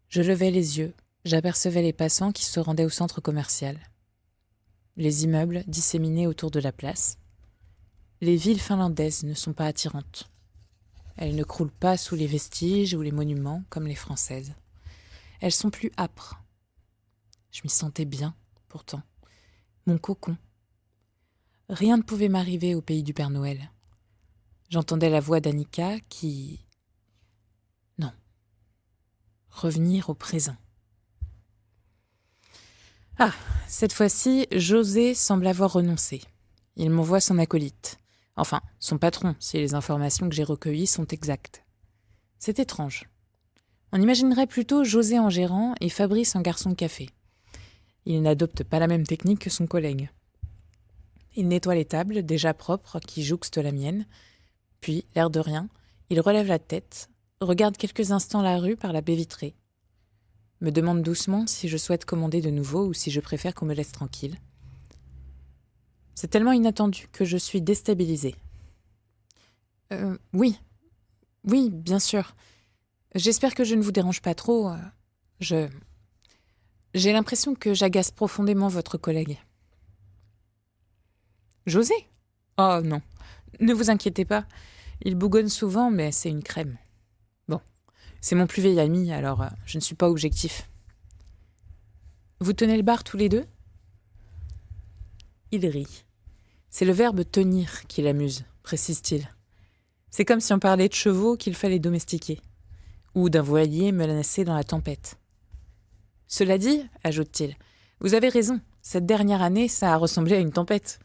Je levais les yeux, j'apercevais les passants qui se rendaient au centre commercial. Les immeubles disséminés autour de la place. Les villes finlandaises ne sont pas attirantes. Elles ne croulent pas sous les vestiges ou les monuments comme les françaises. Elles sont plus âpres. Je m'y sentais bien, pourtant. Mon cocon. Rien ne pouvait m'arriver au pays du Père Noël. J'entendais la voix d'Annika qui... Non. Revenir au présent. Ah, cette fois-ci, José semble avoir renoncé. Il m'envoie son acolyte. Enfin, son patron, si les informations que j'ai recueillies sont exactes. C'est étrange. On imaginerait plutôt José en gérant et Fabrice en garçon de café. Il n'adopte pas la même technique que son collègue. Il nettoie les tables, déjà propres, qui jouxtent la mienne. Puis, l'air de rien, il relève la tête, regarde quelques instants la rue par la baie vitrée. Me demande doucement si je souhaite commander de nouveau ou si je préfère qu'on me laisse tranquille. C'est tellement inattendu que je suis déstabilisée. Oui, bien sûr. J'espère que je ne vous dérange pas trop. J'ai l'impression que j'agace profondément votre collègue. José ? Oh non, ne vous inquiétez pas. Il bougonne souvent, mais c'est une crème. Bon, c'est mon plus vieil ami, alors je ne suis pas objectif. Vous tenez le bar tous les deux ? Il rit. C'est le verbe « tenir » qui l'amuse, précise-t-il. C'est comme si on parlait de chevaux qu'il fallait domestiquer, ou d'un voilier menacé dans la tempête. Cela dit, ajoute-t-il, vous avez raison, cette dernière année, ça a ressemblé à une tempête.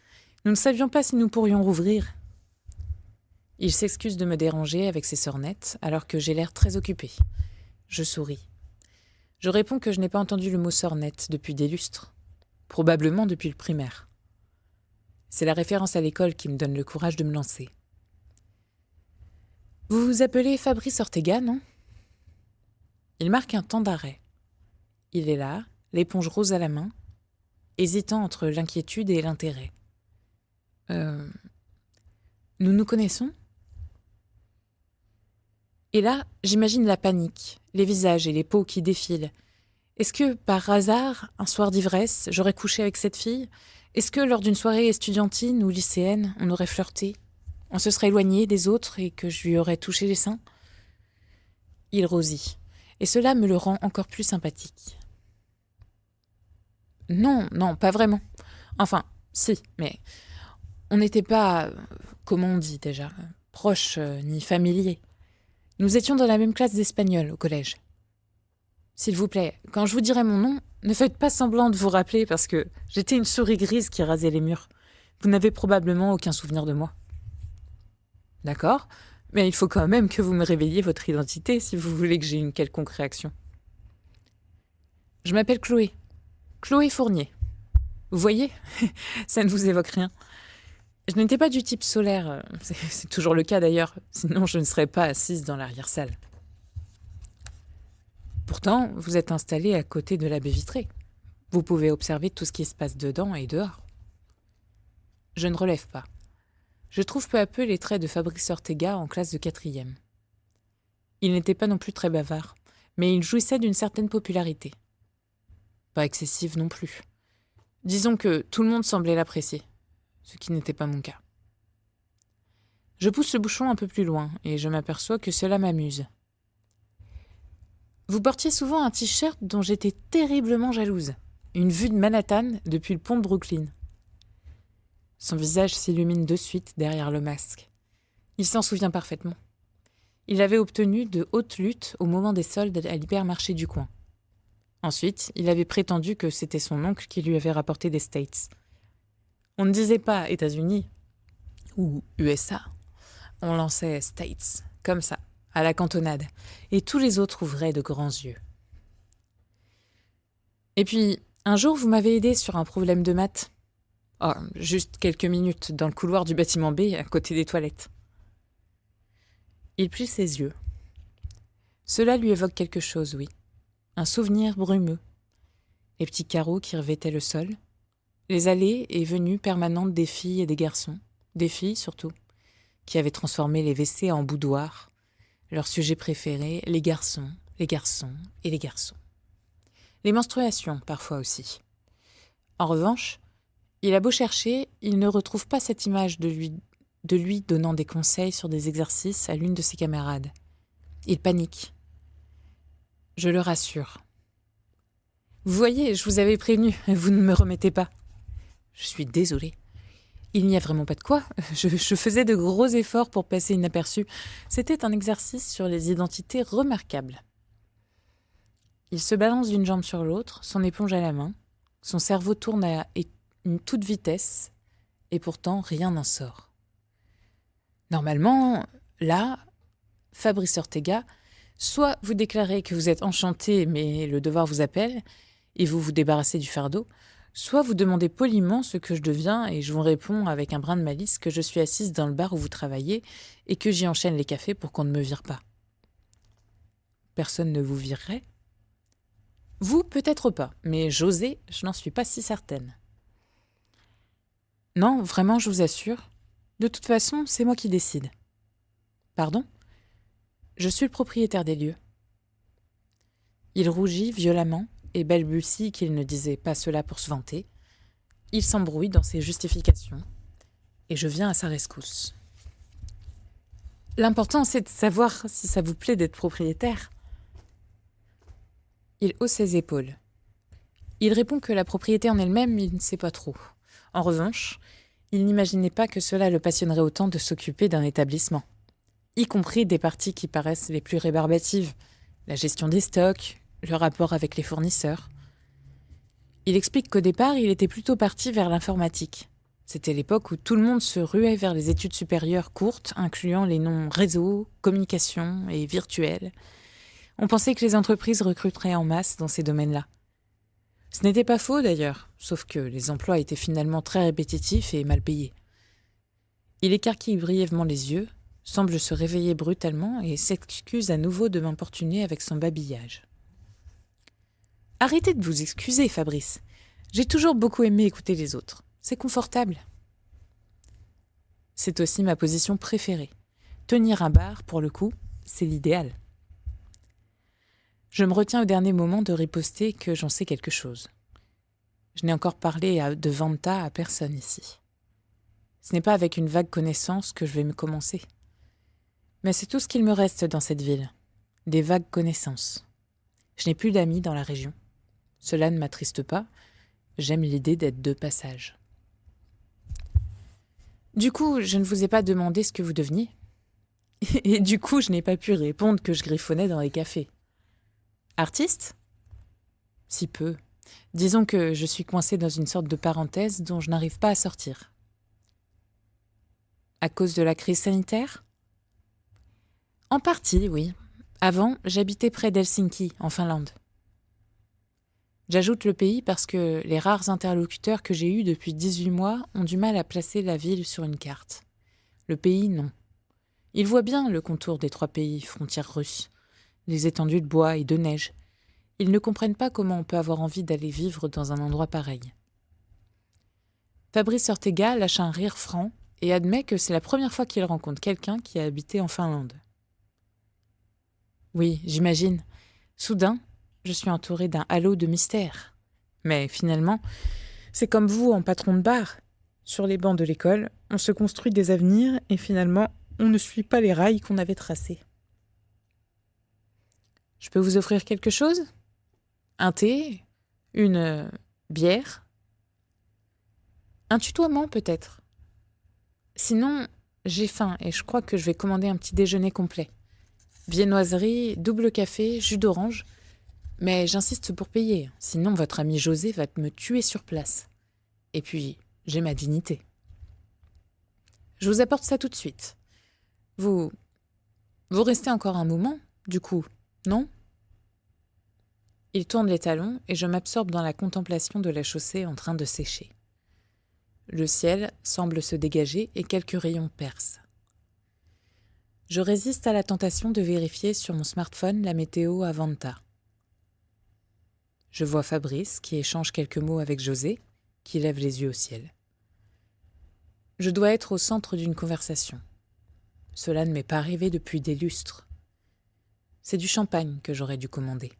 Nous ne savions pas si nous pourrions rouvrir. Il s'excuse de me déranger avec ses sornettes, alors que j'ai l'air très occupé. Je souris. Je réponds que je n'ai pas entendu le mot sornette depuis des lustres, probablement depuis le primaire. C'est la référence à l'école qui me donne le courage de me lancer. Vous vous appelez Fabrice Ortega, non ? Il marque un temps d'arrêt. Il est là, l'éponge rose à la main, hésitant entre l'inquiétude et l'intérêt. Nous nous connaissons ? Et là, j'imagine la panique, les visages et les peaux qui défilent. Est-ce que, par hasard, un soir d'ivresse, j'aurais couché avec cette fille ? Est-ce que, lors d'une soirée estudiantine ou lycéenne, on aurait flirté ? On se serait éloigné des autres et que je lui aurais touché les seins ? Il rosit, et cela me le rend encore plus sympathique. Non, pas vraiment. Enfin, si, mais on n'était pas, comment on dit déjà, proches ni familiers. Nous étions dans la même classe d'espagnol au collège. S'il vous plaît, quand je vous dirai mon nom, ne faites pas semblant de vous rappeler parce que j'étais une souris grise qui rasait les murs. Vous n'avez probablement aucun souvenir de moi. D'accord, mais il faut quand même que vous me révéliez votre identité si vous voulez que j'aie une quelconque réaction. Je m'appelle Chloé. Chloé Fournier. Vous voyez, ça ne vous évoque rien. Je n'étais pas du type solaire, c'est toujours le cas d'ailleurs, sinon je ne serais pas assise dans l'arrière-salle. Pourtant, vous êtes installé à côté de la baie vitrée. Vous pouvez observer tout ce qui se passe dedans et dehors. Je ne relève pas. Je trouve peu à peu les traits de Fabrice Ortega en classe de 4e. Il n'était pas non plus très bavard, mais il jouissait d'une certaine popularité. pas excessive non plus. Disons que tout le monde semblait l'apprécier, ce qui n'était pas mon cas. Je pousse le bouchon un peu plus loin et je m'aperçois que cela m'amuse. Vous portiez souvent un t-shirt dont j'étais terriblement jalouse. Une vue de Manhattan depuis le pont de Brooklyn. Son visage s'illumine de suite derrière le masque. Il s'en souvient parfaitement. Il avait obtenu de hautes luttes au moment des soldes à l'hypermarché du coin. Ensuite, il avait prétendu que c'était son oncle qui lui avait rapporté des States. On ne disait pas États-Unis ou USA. On lançait States, comme ça, à la cantonade, et tous les autres ouvraient de grands yeux. Et puis, un jour, vous m'avez aidé sur un problème de maths. Oh, juste quelques minutes, dans le couloir du bâtiment B, à côté des toilettes. Il plit ses yeux. Cela lui évoque quelque chose, oui. Un souvenir brumeux. Les petits carreaux qui revêtaient le sol. Les allées et venues permanentes des filles et des garçons. Des filles, surtout, qui avaient transformé les WC en boudoirs. Leur sujet préféré, les garçons et les garçons. Les menstruations, parfois aussi. En revanche, il a beau chercher, il ne retrouve pas cette image de lui donnant des conseils sur des exercices à l'une de ses camarades. Il panique. Je le rassure. Vous voyez, je vous avais prévenu, vous ne me remettez pas. Je suis désolée. Il n'y a vraiment pas de quoi. Je faisais de gros efforts pour passer inaperçu. C'était un exercice sur les identités remarquable. Il se balance d'une jambe sur l'autre, son éponge à la main. Son cerveau tourne à une toute vitesse, et pourtant rien n'en sort. Normalement, là, Fabrice Ortega, soit vous déclarez que vous êtes enchanté, mais le devoir vous appelle, et vous vous débarrassez du fardeau, soit vous demandez poliment ce que je deviens, et je vous réponds avec un brin de malice que je suis assise dans le bar où vous travaillez, et que j'y enchaîne les cafés pour qu'on ne me vire pas. Personne ne vous virerait ? Vous, peut-être pas, mais José, je n'en suis pas si certaine. Non, vraiment, je vous assure. De toute façon, c'est moi qui décide. Pardon ? Je suis le propriétaire des lieux. Il rougit violemment et balbutie qu'il ne disait pas cela pour se vanter. Il s'embrouille dans ses justifications et je viens à sa rescousse. L'important, c'est de savoir si ça vous plaît d'être propriétaire. Il hausse ses épaules. Il répond que la propriété en elle-même, il ne sait pas trop. En revanche, il n'imaginait pas que cela le passionnerait autant de s'occuper d'un établissement, y compris des parties qui paraissent les plus rébarbatives, la gestion des stocks, le rapport avec les fournisseurs. Il explique qu'au départ, il était plutôt parti vers l'informatique. C'était l'époque où tout le monde se ruait vers les études supérieures courtes, incluant les noms réseau, communication et virtuel. On pensait que les entreprises recruteraient en masse dans ces domaines-là. Ce n'était pas faux d'ailleurs, sauf que les emplois étaient finalement très répétitifs et mal payés. Il écarquille brièvement les yeux, semble se réveiller brutalement et s'excuse à nouveau de m'importuner avec son babillage. « Arrêtez de vous excuser, Fabrice. J'ai toujours beaucoup aimé écouter les autres. C'est confortable. » C'est aussi ma position préférée. Tenir un bar, pour le coup, c'est l'idéal. Je me retiens au dernier moment de riposter que j'en sais quelque chose. Je n'ai encore parlé de Vanta à personne ici. Ce n'est pas avec une vague connaissance que je vais me commencer. Mais c'est tout ce qu'il me reste dans cette ville. Des vagues connaissances. Je n'ai plus d'amis dans la région. Cela ne m'attriste pas. J'aime l'idée d'être de passage. Du coup, je ne vous ai pas demandé ce que vous deveniez. Et du coup, je n'ai pas pu répondre que je griffonnais dans les cafés. Artiste ? Si peu. Disons que je suis coincée dans une sorte de parenthèse dont je n'arrive pas à sortir. À cause de la crise sanitaire ? En partie, oui. Avant, j'habitais près d'Helsinki, en Finlande. J'ajoute le pays parce que les rares interlocuteurs que j'ai eus depuis 18 mois ont du mal à placer la ville sur une carte. Le pays, non. Ils voient bien le contour des 3 pays, frontières russes, les étendues de bois et de neige. Ils ne comprennent pas comment on peut avoir envie d'aller vivre dans un endroit pareil. Fabrice Ortega lâche un rire franc et admet que c'est la première fois qu'il rencontre quelqu'un qui a habité en Finlande. Oui, j'imagine. Soudain, je suis entourée d'un halo de mystère. Mais finalement, c'est comme vous en patron de bar. Sur les bancs de l'école, on se construit des avenirs et finalement, on ne suit pas les rails qu'on avait tracés. Je peux vous offrir quelque chose? Un thé? Une bière? Un tutoiement peut-être? Sinon, j'ai faim et je crois que je vais commander un petit déjeuner complet. Viennoiserie, double café, jus d'orange. Mais j'insiste pour payer, sinon votre ami José va me tuer sur place. Et puis, j'ai ma dignité. Je vous apporte ça tout de suite. Vous restez encore un moment, du coup, non? Il tourne les talons et je m'absorbe dans la contemplation de la chaussée en train de sécher. Le ciel semble se dégager et quelques rayons percent. Je résiste à la tentation de vérifier sur mon smartphone la météo à Vanta. Je vois Fabrice qui échange quelques mots avec José, qui lève les yeux au ciel. Je dois être au centre d'une conversation. Cela ne m'est pas arrivé depuis des lustres. C'est du champagne que j'aurais dû commander.